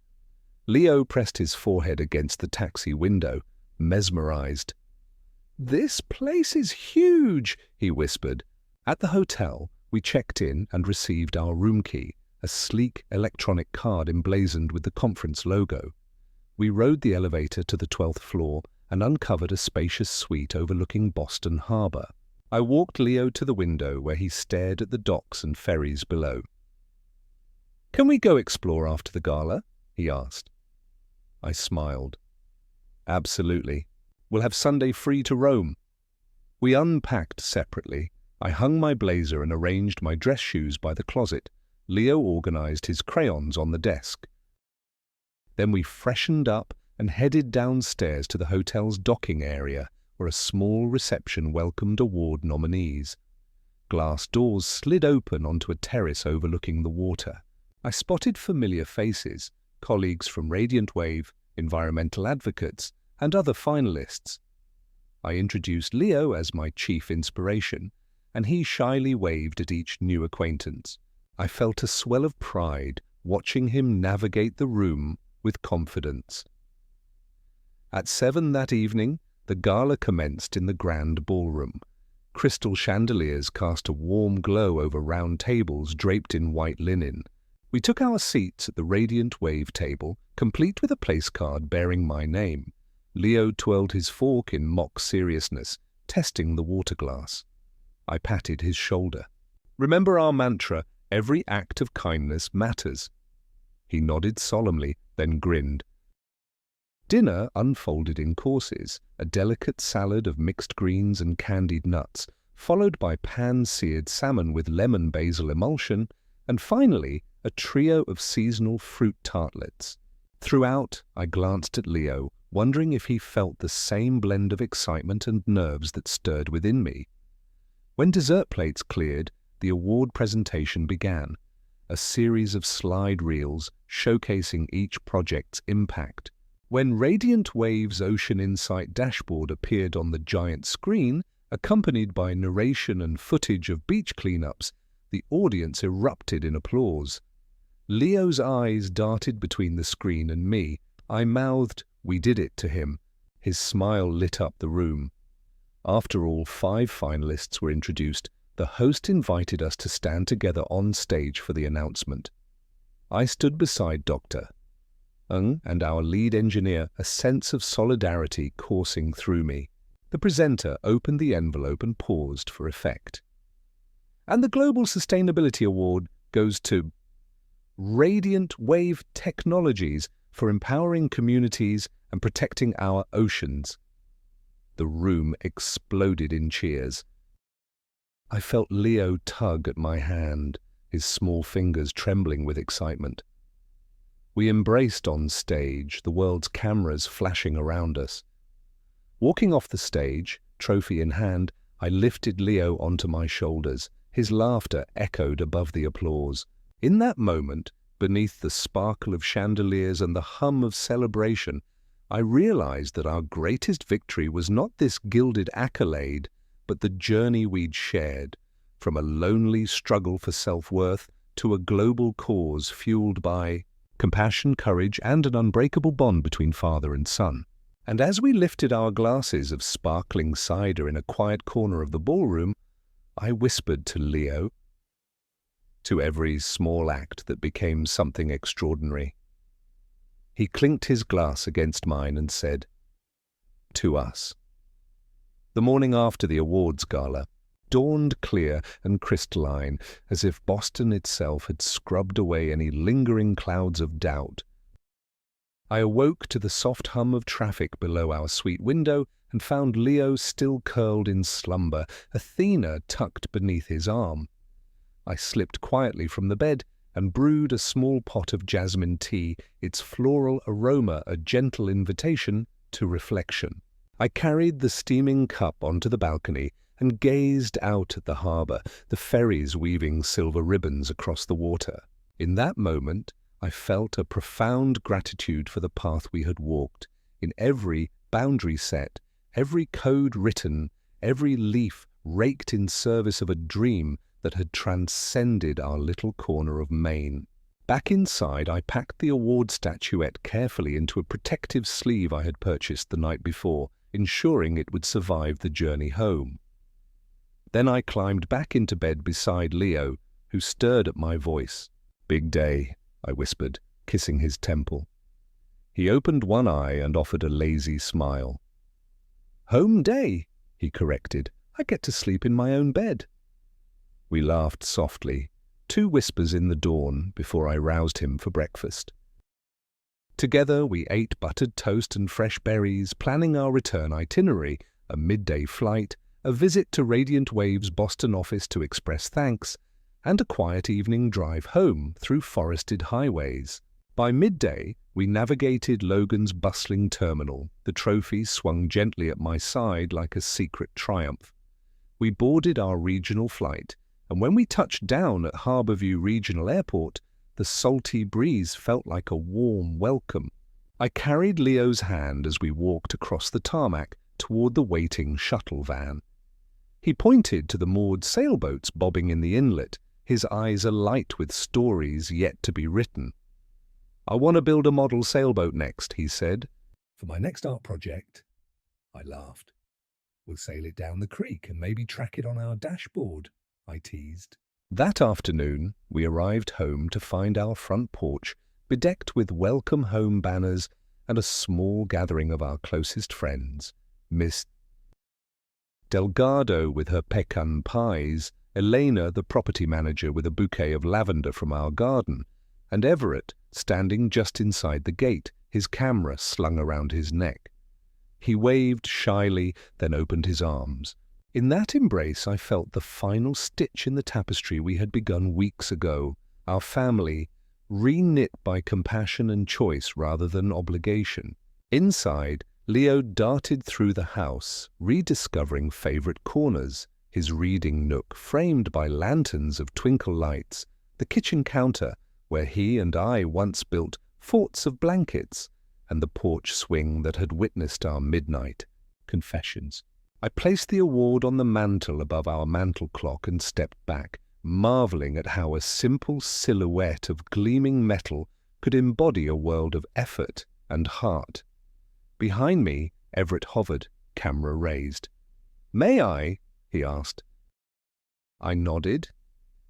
Leo pressed his forehead against the taxi window, mesmerized. "This place is huge," he whispered. At the hotel, we checked in and received our room key, a sleek electronic card emblazoned with the conference logo. We rode the elevator to the 12th floor and uncovered a spacious suite overlooking Boston Harbor. I walked Leo to the window where he stared at the docks and ferries below. "Can we go explore after the gala?" he asked. I smiled. "Absolutely. We'll have Sunday free to roam." We unpacked separately. I hung my blazer and arranged my dress shoes by the closet. Leo organized his crayons on the desk. Then we freshened up and headed downstairs to the hotel's docking area, where a small reception welcomed award nominees. Glass doors slid open onto a terrace overlooking the water. I spotted familiar faces, colleagues from Radiant Wave, environmental advocates, and other finalists. I introduced Leo as my chief inspiration, and he shyly waved at each new acquaintance. I felt a swell of pride watching him navigate the room with confidence. At 7 that evening, the gala commenced in the grand ballroom. Crystal chandeliers cast a warm glow over round tables draped in white linen. We took our seats at the Radiant Wave table, complete with a place card bearing my name. Leo twirled his fork in mock seriousness, testing the water glass. I patted his shoulder. "Remember our mantra, every act of kindness matters." He nodded solemnly, then grinned. Dinner unfolded in courses, a delicate salad of mixed greens and candied nuts, followed by pan-seared salmon with lemon basil emulsion, and finally a trio of seasonal fruit tartlets. Throughout, I glanced at Leo, wondering if he felt the same blend of excitement and nerves that stirred within me. When dessert plates cleared, the award presentation began, a series of slide reels showcasing each project's impact. When Radiant Wave's Ocean Insight dashboard appeared on the giant screen, accompanied by narration and footage of beach cleanups, the audience erupted in applause. Leo's eyes darted between the screen and me. I mouthed, "We did it," to him. His smile lit up the room. After all 5 finalists were introduced, the host invited us to stand together on stage for the announcement. I stood beside Dr. Ng and our lead engineer, a sense of solidarity coursing through me. The presenter opened the envelope and paused for effect. "And the Global Sustainability Award goes to Radiant Wave Technologies for empowering communities and protecting our oceans." The room exploded in cheers. I felt Leo tug at my hand, his small fingers trembling with excitement. We embraced on stage, the world's cameras flashing around us. Walking off the stage, trophy in hand, I lifted Leo onto my shoulders. His laughter echoed above the applause. In that moment, beneath the sparkle of chandeliers and the hum of celebration, I realized that our greatest victory was not this gilded accolade, but the journey we'd shared, from a lonely struggle for self-worth to a global cause fueled by compassion, courage, and an unbreakable bond between father and son. And as we lifted our glasses of sparkling cider in a quiet corner of the ballroom, I whispered to Leo, "To every small act that became something extraordinary." He clinked his glass against mine and said, "To us." The morning after the awards gala dawned clear and crystalline, as if Boston itself had scrubbed away any lingering clouds of doubt. I awoke to the soft hum of traffic below our suite window and found Leo still curled in slumber, Athena tucked beneath his arm. I slipped quietly from the bed and brewed a small pot of jasmine tea, its floral aroma a gentle invitation to reflection. I carried the steaming cup onto the balcony and gazed out at the harbor, the ferries weaving silver ribbons across the water. In that moment, I felt a profound gratitude for the path we had walked. In every boundary set, every code written, every leaf raked in service of a dream, that had transcended our little corner of Maine. Back inside, I packed the award statuette carefully into a protective sleeve I had purchased the night before, ensuring it would survive the journey home. Then I climbed back into bed beside Leo, who stirred at my voice. "Big day," I whispered, kissing his temple. He opened one eye and offered a lazy smile. "Home day," he corrected. "I get to sleep in my own bed." We laughed softly, 2 whispers in the dawn before I roused him for breakfast. Together we ate buttered toast and fresh berries, planning our return itinerary, a midday flight, a visit to Radiant Wave's Boston office to express thanks, and a quiet evening drive home through forested highways. By midday, we navigated Logan's bustling terminal. The trophy swung gently at my side like a secret triumph. We boarded our regional flight, and when we touched down at Harborview Regional Airport, the salty breeze felt like a warm welcome. I carried Leo's hand as we walked across the tarmac toward the waiting shuttle van. He pointed to the moored sailboats bobbing in the inlet, his eyes alight with stories yet to be written. "I want to build a model sailboat next," he said. "For my next art project." I laughed. "We'll sail it down the creek and maybe track it on our dashboard," I teased. That afternoon, we arrived home to find our front porch bedecked with welcome home banners and a small gathering of our closest friends. Miss Delgado with her pecan pies, Elena, the property manager, with a bouquet of lavender from our garden, and Everett, standing just inside the gate, his camera slung around his neck. He waved shyly, then opened his arms. In that embrace I felt the final stitch in the tapestry we had begun weeks ago, our family, re-knit by compassion and choice rather than obligation. Inside, Leo darted through the house, rediscovering favorite corners, his reading nook framed by lanterns of twinkle lights, the kitchen counter where he and I once built forts of blankets, and the porch swing that had witnessed our midnight confessions. I placed the award on the mantel above our mantel clock and stepped back, marveling at how a simple silhouette of gleaming metal could embody a world of effort and heart. Behind me, Everett hovered, camera raised. "May I?" he asked. I nodded,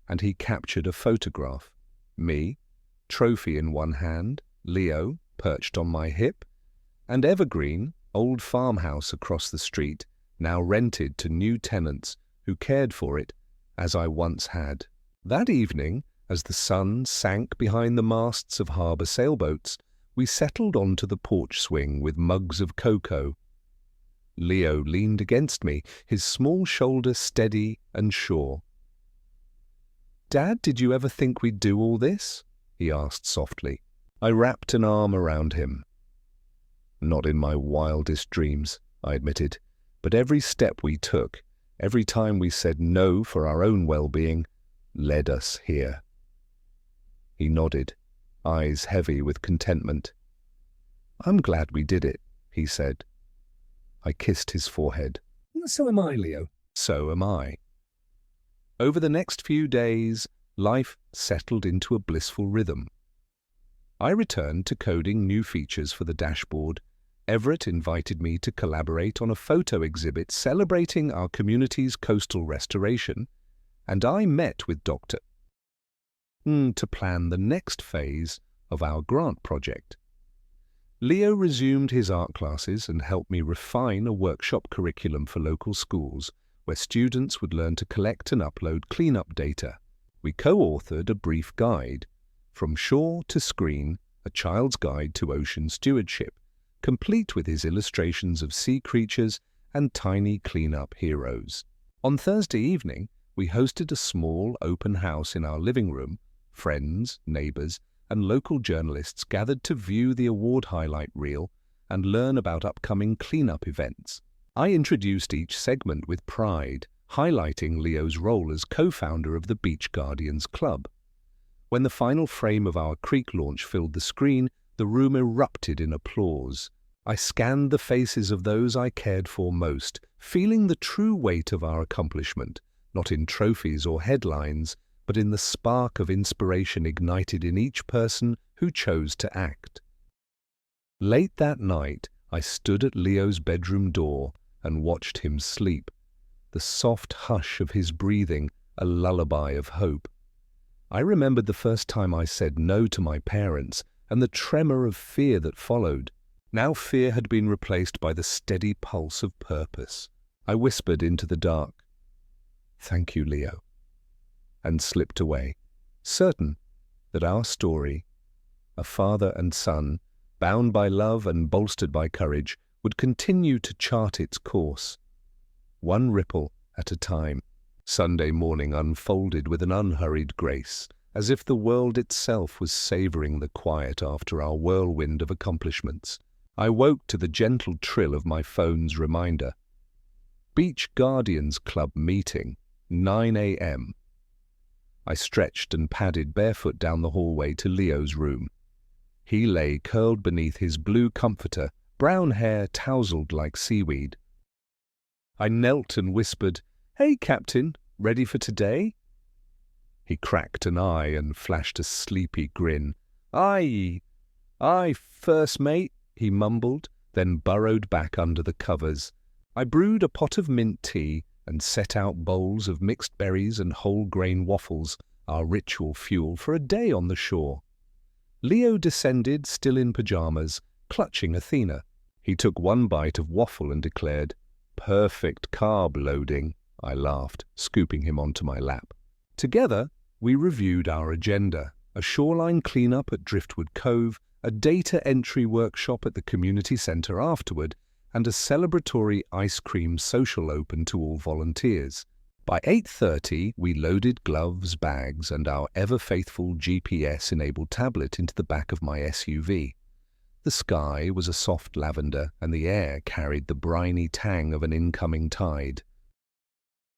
and he captured a photograph. Me, trophy in one hand, Leo, perched on my hip, and Evergreen, old farmhouse across the street, now rented to new tenants who cared for it as I once had. That evening, as the sun sank behind the masts of harbour sailboats, we settled onto the porch swing with mugs of cocoa. Leo leaned against me, his small shoulder steady and sure. "Dad, did you ever think we'd do all this?" he asked softly. I wrapped an arm around him. "Not in my wildest dreams," I admitted, "but every step we took, every time we said no for our own well-being, led us here." He nodded, eyes heavy with contentment. "I'm glad we did it," he said. I kissed his forehead. "So am I, Leo." "So am I." Over the next few days, life settled into a blissful rhythm. I returned to coding new features for the dashboard. Everett invited me to collaborate on a photo exhibit celebrating our community's coastal restoration, and I met with Dr. to plan the next phase of our grant project. Leo resumed his art classes and helped me refine a workshop curriculum for local schools where students would learn to collect and upload cleanup data. We co-authored a brief guide, From Shore to Screen, a child's guide to ocean stewardship, complete with his illustrations of sea creatures and tiny cleanup heroes. On Thursday evening, we hosted a small open house in our living room. Friends, neighbors, and local journalists gathered to view the award highlight reel and learn about upcoming cleanup events. I introduced each segment with pride, highlighting Leo's role as co-founder of the Beach Guardians Club. When the final frame of our creek launch filled the screen, the room erupted in applause. I scanned the faces of those I cared for most, feeling the true weight of our accomplishment, not in trophies or headlines, but in the spark of inspiration ignited in each person who chose to act. Late that night, I stood at Leo's bedroom door and watched him sleep, the soft hush of his breathing a lullaby of hope. I remembered the first time I said no to my parents and the tremor of fear that followed. Now fear had been replaced by the steady pulse of purpose. I whispered into the dark, "Thank you, Leo," and slipped away, certain that our story, a father and son, bound by love and bolstered by courage, would continue to chart its course, one ripple at a time. Sunday morning unfolded with an unhurried grace, as if the world itself was savoring the quiet after our whirlwind of accomplishments. I woke to the gentle trill of my phone's reminder. Beach Guardians Club meeting, 9 a.m. I stretched and padded barefoot down the hallway to Leo's room. He lay curled beneath his blue comforter, brown hair tousled like seaweed. I knelt and whispered, "Hey, Captain, ready for today?" He cracked an eye and flashed a sleepy grin. Aye, first mate," he mumbled, then burrowed back under the covers. I brewed a pot of mint tea and set out bowls of mixed berries and whole-grain waffles, our ritual fuel for a day on the shore. Leo descended, still in pajamas, clutching Athena. He took one bite of waffle and declared, "Perfect carb loading." I laughed, scooping him onto my lap. Together, we reviewed our agenda: a shoreline cleanup at Driftwood Cove, a data entry workshop at the community centre afterward, and a celebratory ice cream social open to all volunteers. By 8:30, we loaded gloves, bags, and our ever-faithful GPS-enabled tablet into the back of my SUV. The sky was a soft lavender, and the air carried the briny tang of an incoming tide.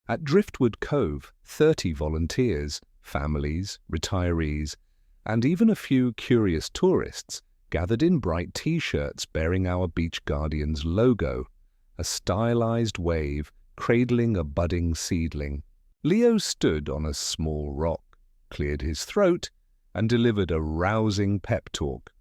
At Driftwood Cove, 30 volunteers, families, retirees, and even a few curious tourists gathered in bright T-shirts bearing our Beach Guardians logo, a stylized wave cradling a budding seedling. Leo stood on a small rock, cleared his throat, and delivered a rousing pep talk.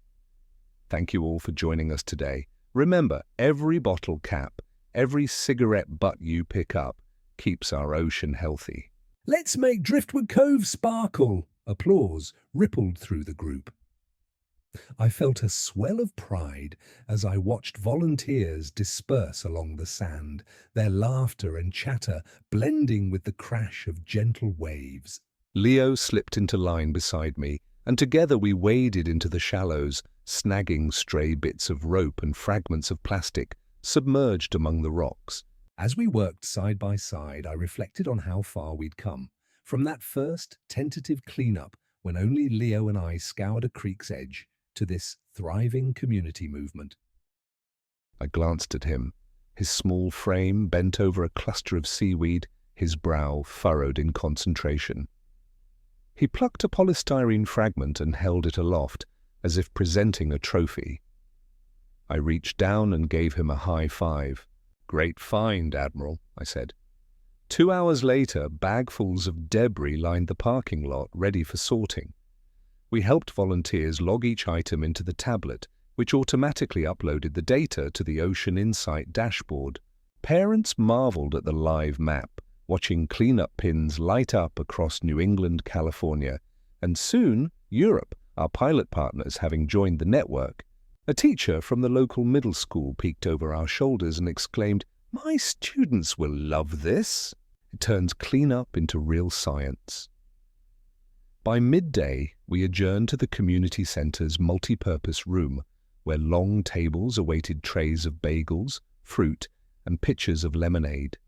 "Thank you all for joining us today. Remember, every bottle cap, every cigarette butt you pick up keeps our ocean healthy. Let's make Driftwood Cove sparkle!" Applause rippled through the group. I felt a swell of pride as I watched volunteers disperse along the sand, their laughter and chatter blending with the crash of gentle waves. Leo slipped into line beside me, and together we waded into the shallows, snagging stray bits of rope and fragments of plastic submerged among the rocks. As we worked side by side, I reflected on how far we'd come, from that first tentative cleanup when only Leo and I scoured a creek's edge, to this thriving community movement. I glanced at him, his small frame bent over a cluster of seaweed, his brow furrowed in concentration. He plucked a polystyrene fragment and held it aloft, as if presenting a trophy. I reached down and gave him a high five. "Great find, Admiral," I said. 2 hours later, bagfuls of debris lined the parking lot, ready for sorting. We helped volunteers log each item into the tablet, which automatically uploaded the data to the Ocean Insight dashboard. Parents marveled at the live map, watching cleanup pins light up across New England, California, and soon Europe, our pilot partners having joined the network. A teacher from the local middle school peeked over our shoulders and exclaimed, "My students will love this." It turns cleanup into real science. By midday, we adjourned to the community center's multi-purpose room, where long tables awaited trays of bagels, fruit, and pitchers of lemonade.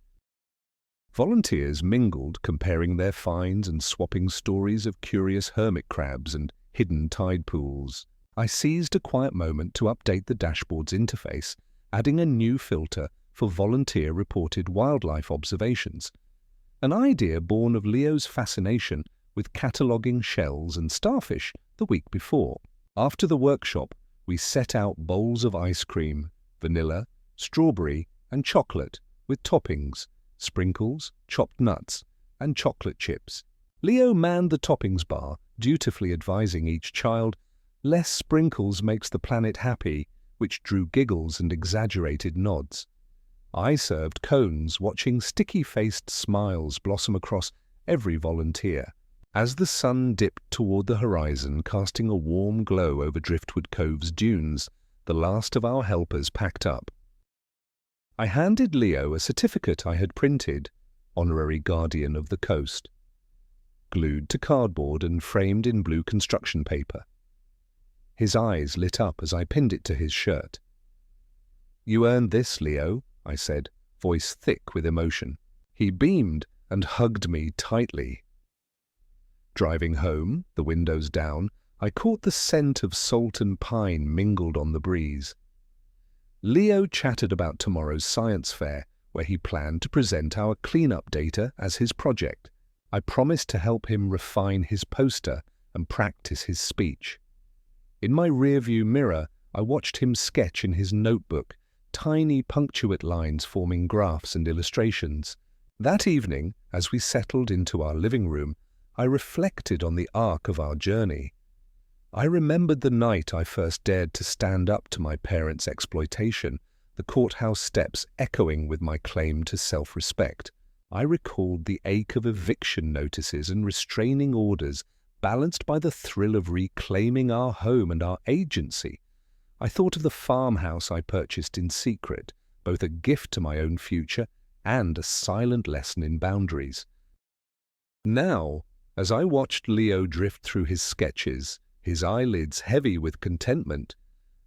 Volunteers mingled, comparing their finds and swapping stories of curious hermit crabs and hidden tide pools. I seized a quiet moment to update the dashboard's interface, adding a new filter for volunteer-reported wildlife observations, an idea born of Leo's fascination with cataloguing shells and starfish the week before. After the workshop, we set out bowls of ice cream, vanilla, strawberry, and chocolate, with toppings, sprinkles, chopped nuts, and chocolate chips. Leo manned the toppings bar, dutifully advising each child, "Less sprinkles makes the planet happy," which drew giggles and exaggerated nods. I served cones, watching sticky-faced smiles blossom across every volunteer. As the sun dipped toward the horizon, casting a warm glow over Driftwood Cove's dunes, the last of our helpers packed up. I handed Leo a certificate I had printed, Honorary Guardian of the Coast, glued to cardboard and framed in blue construction paper. His eyes lit up as I pinned it to his shirt. "You earned this, Leo," I said, voice thick with emotion. He beamed and hugged me tightly. Driving home, the windows down, I caught the scent of salt and pine mingled on the breeze. Leo chatted about tomorrow's science fair, where he planned to present our cleanup data as his project. I promised to help him refine his poster and practice his speech. In my rearview mirror, I watched him sketch in his notebook, tiny punctuate lines forming graphs and illustrations. That evening, as we settled into our living room, I reflected on the arc of our journey. I remembered the night I first dared to stand up to my parents' exploitation, the courthouse steps echoing with my claim to self-respect. I recalled the ache of eviction notices and restraining orders, balanced by the thrill of reclaiming our home and our agency. I thought of the farmhouse I purchased in secret, both a gift to my own future and a silent lesson in boundaries. Now, as I watched Leo drift through his sketches, his eyelids heavy with contentment,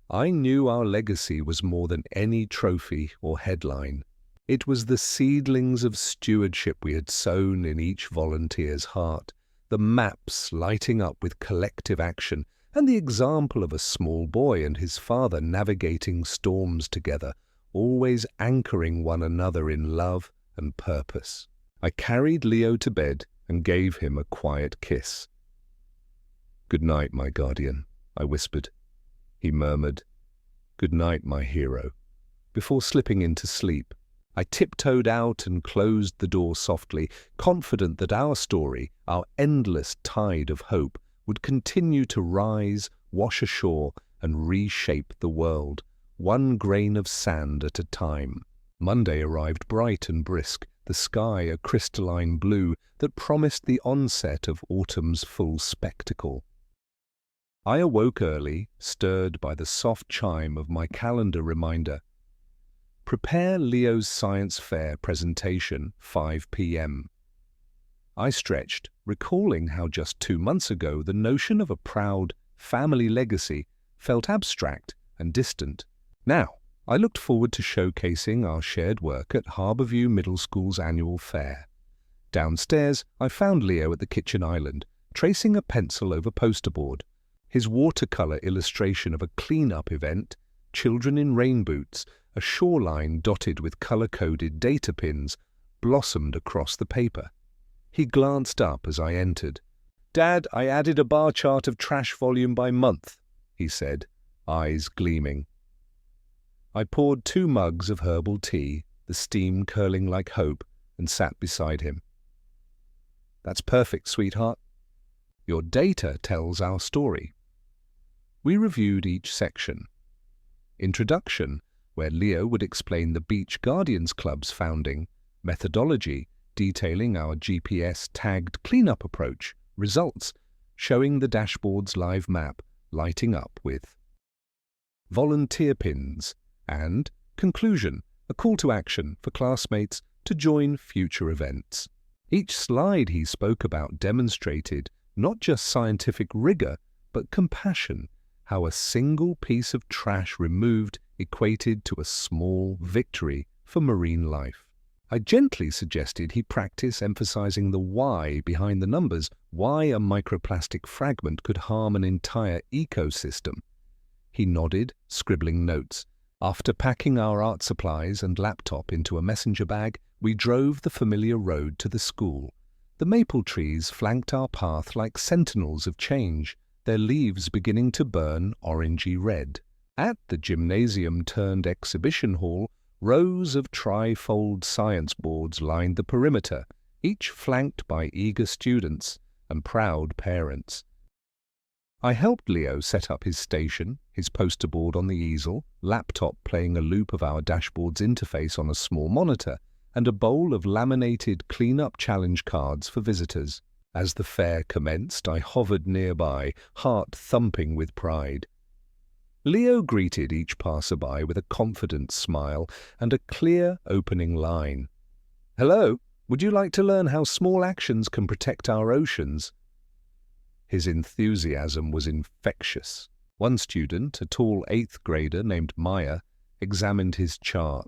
I knew our legacy was more than any trophy or headline. It was the seedlings of stewardship we had sown in each volunteer's heart, the maps lighting up with collective action, and the example of a small boy and his father navigating storms together, always anchoring one another in love and purpose. I carried Leo to bed and gave him a quiet kiss. "Good night, my guardian," I whispered. He murmured, "Good night, my hero," before slipping into sleep. I tiptoed out and closed the door softly, confident that our story, our endless tide of hope, would continue to rise, wash ashore, and reshape the world, one grain of sand at a time. Monday arrived bright and brisk, the sky a crystalline blue that promised the onset of autumn's full spectacle. I awoke early, stirred by the soft chime of my calendar reminder. Prepare Leo's science fair presentation, 5 p.m. I stretched, recalling how just 2 months ago the notion of a proud family legacy felt abstract and distant. Now, I looked forward to showcasing our shared work at Harborview Middle School's annual fair. Downstairs, I found Leo at the kitchen island, tracing a pencil over poster board. His watercolor illustration of a cleanup event, children in rain boots, a shoreline dotted with color-coded data pins, blossomed across the paper. He glanced up as I entered. "Dad, I added a bar chart of trash volume by month," he said, eyes gleaming. I poured 2 mugs of herbal tea, the steam curling like hope, and sat beside him. "That's perfect, sweetheart. Your data tells our story." We reviewed each section. Introduction, where Leo would explain the Beach Guardians Club's founding, methodology, detailing our GPS-tagged cleanup approach, results, showing the dashboard's live map lighting up with volunteer pins, and conclusion, a call to action for classmates to join future events. Each slide he spoke about demonstrated not just scientific rigor, but compassion, how a single piece of trash removed equated to a small victory for marine life. I gently suggested he practice emphasizing the why behind the numbers, why a microplastic fragment could harm an entire ecosystem. He nodded, scribbling notes. After packing our art supplies and laptop into a messenger bag, we drove the familiar road to the school. The maple trees flanked our path like sentinels of change, their leaves beginning to burn orangey red. At the gymnasium-turned-exhibition hall, rows of tri-fold science boards lined the perimeter, each flanked by eager students and proud parents. I helped Leo set up his station, his poster board on the easel, laptop playing a loop of our dashboard's interface on a small monitor, and a bowl of laminated clean-up challenge cards for visitors. As the fair commenced, I hovered nearby, heart thumping with pride. Leo greeted each passerby with a confident smile and a clear opening line. "Hello, would you like to learn how small actions can protect our oceans?" His enthusiasm was infectious. One student, a tall 8th grader named Maya, examined his chart.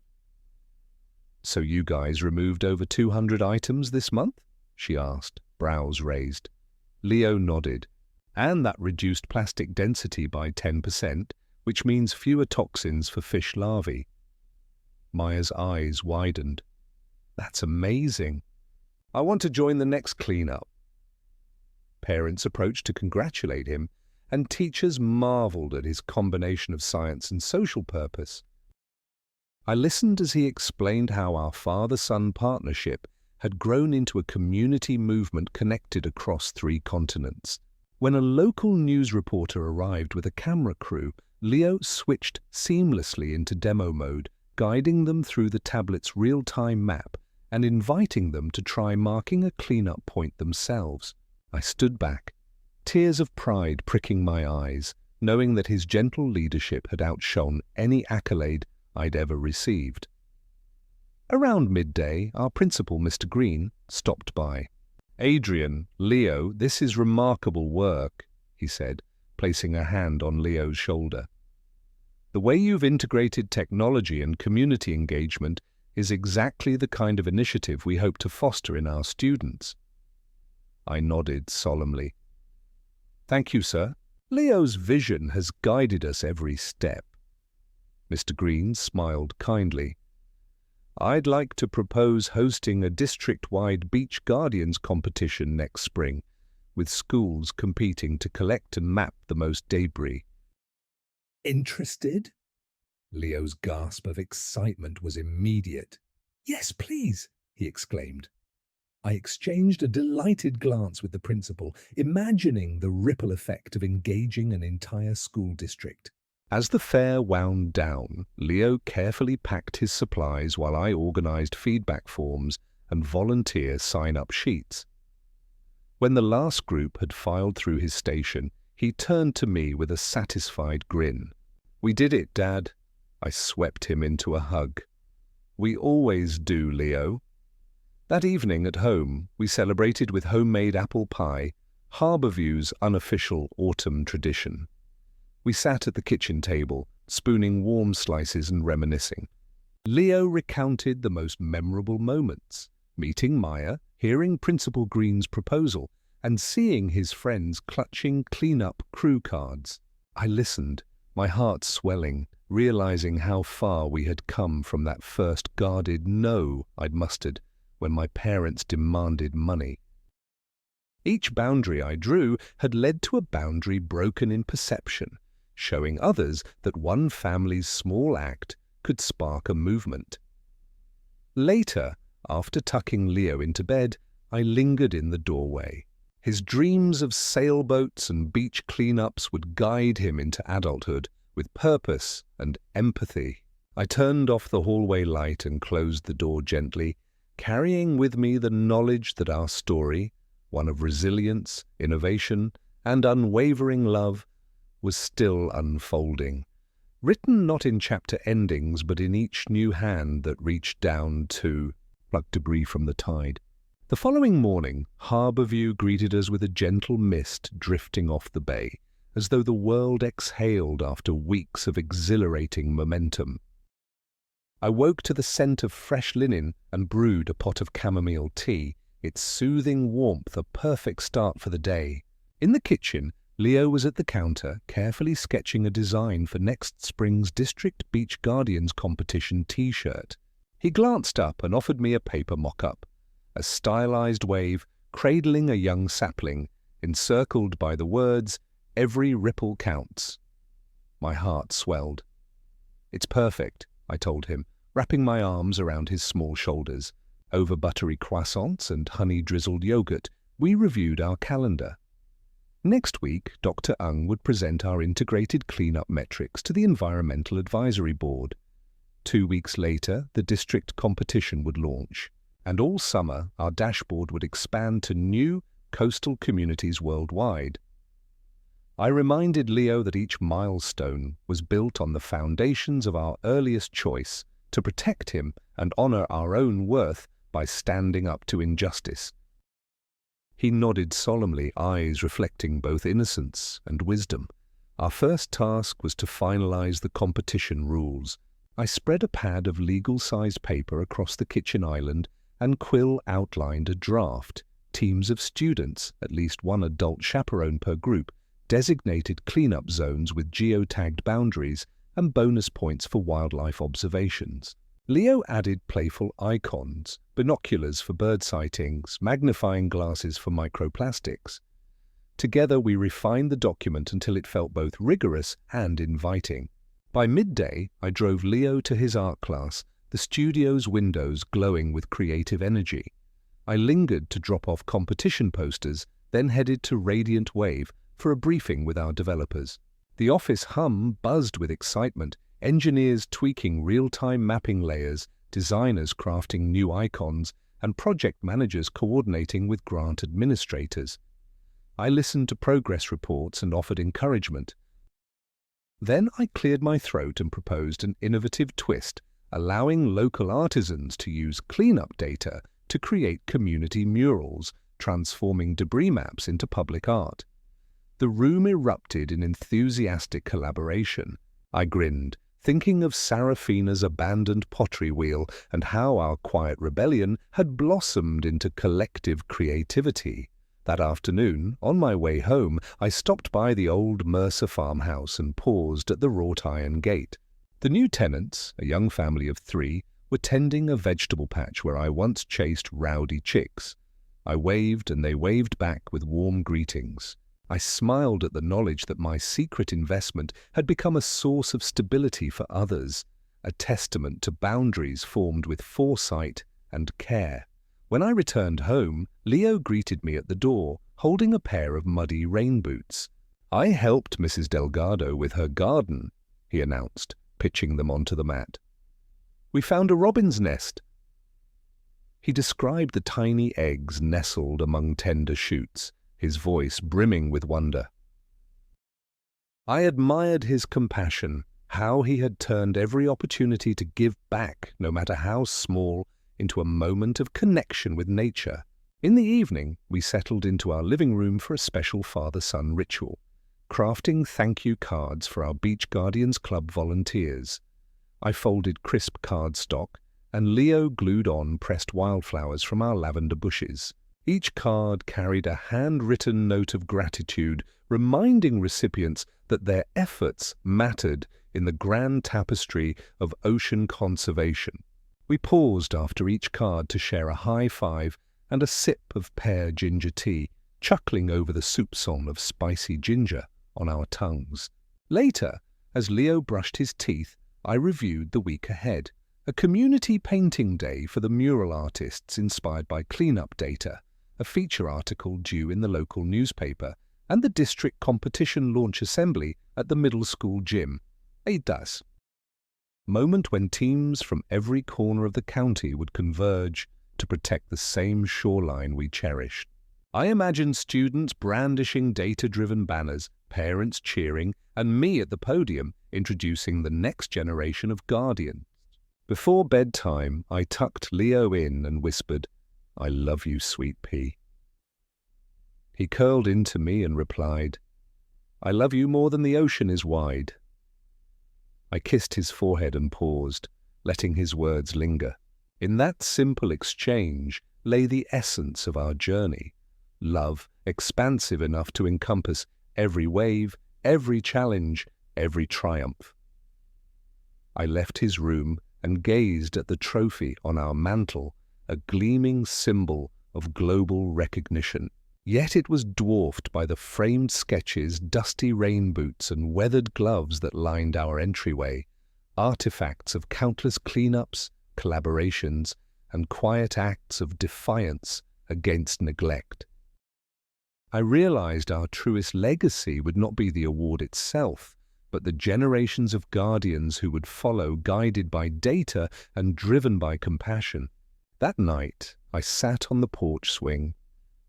"So you guys removed over 200 items this month?" she asked, brows raised. Leo nodded. "And that reduced plastic density by 10%, which means fewer toxins for fish larvae." Maya's eyes widened. "That's amazing. I want to join the next cleanup." Parents approached to congratulate him, and teachers marveled at his combination of science and social purpose. I listened as he explained how our father-son partnership had grown into a community movement connected across 3 continents. When a local news reporter arrived with a camera crew, Leo switched seamlessly into demo mode, guiding them through the tablet's real-time map and inviting them to try marking a cleanup point themselves. I stood back, tears of pride pricking my eyes, knowing that his gentle leadership had outshone any accolade I'd ever received. Around midday, our principal, Mr. Green, stopped by. "Adrian, Leo, this is remarkable work," he said, placing a hand on Leo's shoulder. "The way you've integrated technology and community engagement is exactly the kind of initiative we hope to foster in our students." I nodded solemnly. "Thank you, sir. Leo's vision has guided us every step." Mr. Green smiled kindly. "I'd like to propose hosting a district-wide Beach Guardians competition next spring, with schools competing to collect and map the most debris." "Interested?" Leo's gasp of excitement was immediate. "Yes, please," he exclaimed. I exchanged a delighted glance with the principal, imagining the ripple effect of engaging an entire school district. As the fair wound down, Leo carefully packed his supplies while I organized feedback forms and volunteer sign-up sheets. When the last group had filed through his station, he turned to me with a satisfied grin. "We did it, Dad." I swept him into a hug. "We always do, Leo." That evening at home, we celebrated with homemade apple pie, Harborview's unofficial autumn tradition. We sat at the kitchen table, spooning warm slices and reminiscing. Leo recounted the most memorable moments, meeting Maya, hearing Principal Green's proposal, and seeing his friends clutching clean-up crew cards. I listened, my heart swelling, realizing how far we had come from that first guarded no I'd mustered when my parents demanded money. Each boundary I drew had led to a boundary broken in perception, showing others that one family's small act could spark a movement. Later, after tucking Leo into bed, I lingered in the doorway. His dreams of sailboats and beach cleanups would guide him into adulthood with purpose and empathy. I turned off the hallway light and closed the door gently, carrying with me the knowledge that our story, one of resilience, innovation, and unwavering love, was still unfolding, written not in chapter endings but in each new hand that reached down to pluck debris from the tide. The following morning, Harborview greeted us with a gentle mist drifting off the bay, as though the world exhaled after weeks of exhilarating momentum. I woke to the scent of fresh linen and brewed a pot of chamomile tea, its soothing warmth a perfect start for the day. In the kitchen, Leo was at the counter, carefully sketching a design for next spring's District Beach Guardians competition t-shirt. He glanced up and offered me a paper mock-up, a stylized wave cradling a young sapling, encircled by the words, "Every ripple counts." My heart swelled. "It's perfect," I told him, wrapping my arms around his small shoulders. Over buttery croissants and honey-drizzled yogurt, we reviewed our calendar. Next week, Dr. Ung would present our integrated cleanup metrics to the Environmental Advisory Board. 2 weeks later, the district competition would launch, and all summer our dashboard would expand to new coastal communities worldwide. I reminded Leo that each milestone was built on the foundations of our earliest choice to protect him and honor our own worth by standing up to injustice. He nodded solemnly, eyes reflecting both innocence and wisdom. Our first task was to finalize the competition rules. I spread a pad of legal-sized paper across the kitchen island, and Quill outlined a draft. Teams of students, at least one adult chaperone per group, designated cleanup zones with geotagged boundaries and bonus points for wildlife observations. Leo added playful icons, binoculars for bird sightings, magnifying glasses for microplastics. Together we refined the document until it felt both rigorous and inviting. By midday, I drove Leo to his art class, the studio's windows glowing with creative energy. I lingered to drop off competition posters, then headed to Radiant Wave for a briefing with our developers. The office hum buzzed with excitement, engineers tweaking real-time mapping layers, designers crafting new icons, and project managers coordinating with grant administrators. I listened to progress reports and offered encouragement. Then I cleared my throat and proposed an innovative twist, allowing local artisans to use cleanup data to create community murals, transforming debris maps into public art. The room erupted in enthusiastic collaboration. I grinned, thinking of Serafina's abandoned pottery wheel and how our quiet rebellion had blossomed into collective creativity. That afternoon, on my way home, I stopped by the old Mercer farmhouse and paused at the wrought iron gate. The new tenants, a young family of 3, were tending a vegetable patch where I once chased rowdy chicks. I waved and they waved back with warm greetings. I smiled at the knowledge that my secret investment had become a source of stability for others, a testament to boundaries formed with foresight and care. When I returned home, Leo greeted me at the door, holding a pair of muddy rain boots. "I helped Mrs. Delgado with her garden," he announced, pitching them onto the mat. "We found a robin's nest." He described the tiny eggs nestled among tender shoots, his voice brimming with wonder. I admired his compassion, how he had turned every opportunity to give back, no matter how small, into a moment of connection with nature. In the evening, we settled into our living room for a special father-son ritual, crafting thank-you cards for our Beach Guardians Club volunteers. I folded crisp cardstock, and Leo glued on pressed wildflowers from our lavender bushes. Each card carried a handwritten note of gratitude, reminding recipients that their efforts mattered in the grand tapestry of ocean conservation. We paused after each card to share a high five and a sip of pear ginger tea, chuckling over the soupçon of spicy ginger on our tongues. Later, as Leo brushed his teeth, I reviewed the week ahead, a community painting day for the mural artists inspired by cleanup data, a feature article due in the local newspaper, and the district competition launch assembly at the middle school gym. It does. Moment when teams from every corner of the county would converge to protect the same shoreline we cherished. I imagined students brandishing data-driven banners, parents cheering, and me at the podium introducing the next generation of guardians. Before bedtime, I tucked Leo in and whispered, "I love you, sweet pea." He curled into me and replied, "I love you more than the ocean is wide." I kissed his forehead and paused, letting his words linger. In that simple exchange lay the essence of our journey. Love expansive enough to encompass every wave, every challenge, every triumph. I left his room and gazed at the trophy on our mantel, a gleaming symbol of global recognition. Yet it was dwarfed by the framed sketches, dusty rain boots, and weathered gloves that lined our entryway, artifacts of countless cleanups, collaborations, and quiet acts of defiance against neglect. I realized our truest legacy would not be the award itself, but the generations of guardians who would follow, guided by data and driven by compassion. That night, I sat on the porch swing,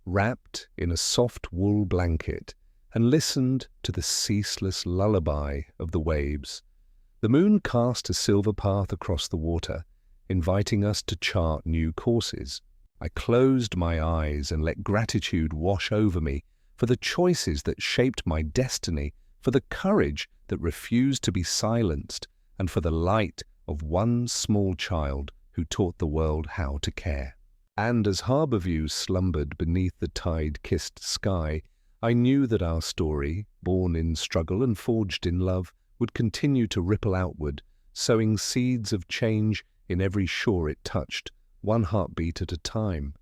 wrapped in a soft wool blanket, and listened to the ceaseless lullaby of the waves. The moon cast a silver path across the water, inviting us to chart new courses. I closed my eyes and let gratitude wash over me for the choices that shaped my destiny, for the courage that refused to be silenced, and for the light of one small child who taught the world how to care. And as Harborview slumbered beneath the tide-kissed sky, I knew that our story, born in struggle and forged in love, would continue to ripple outward, sowing seeds of change in every shore it touched, one heartbeat at a time.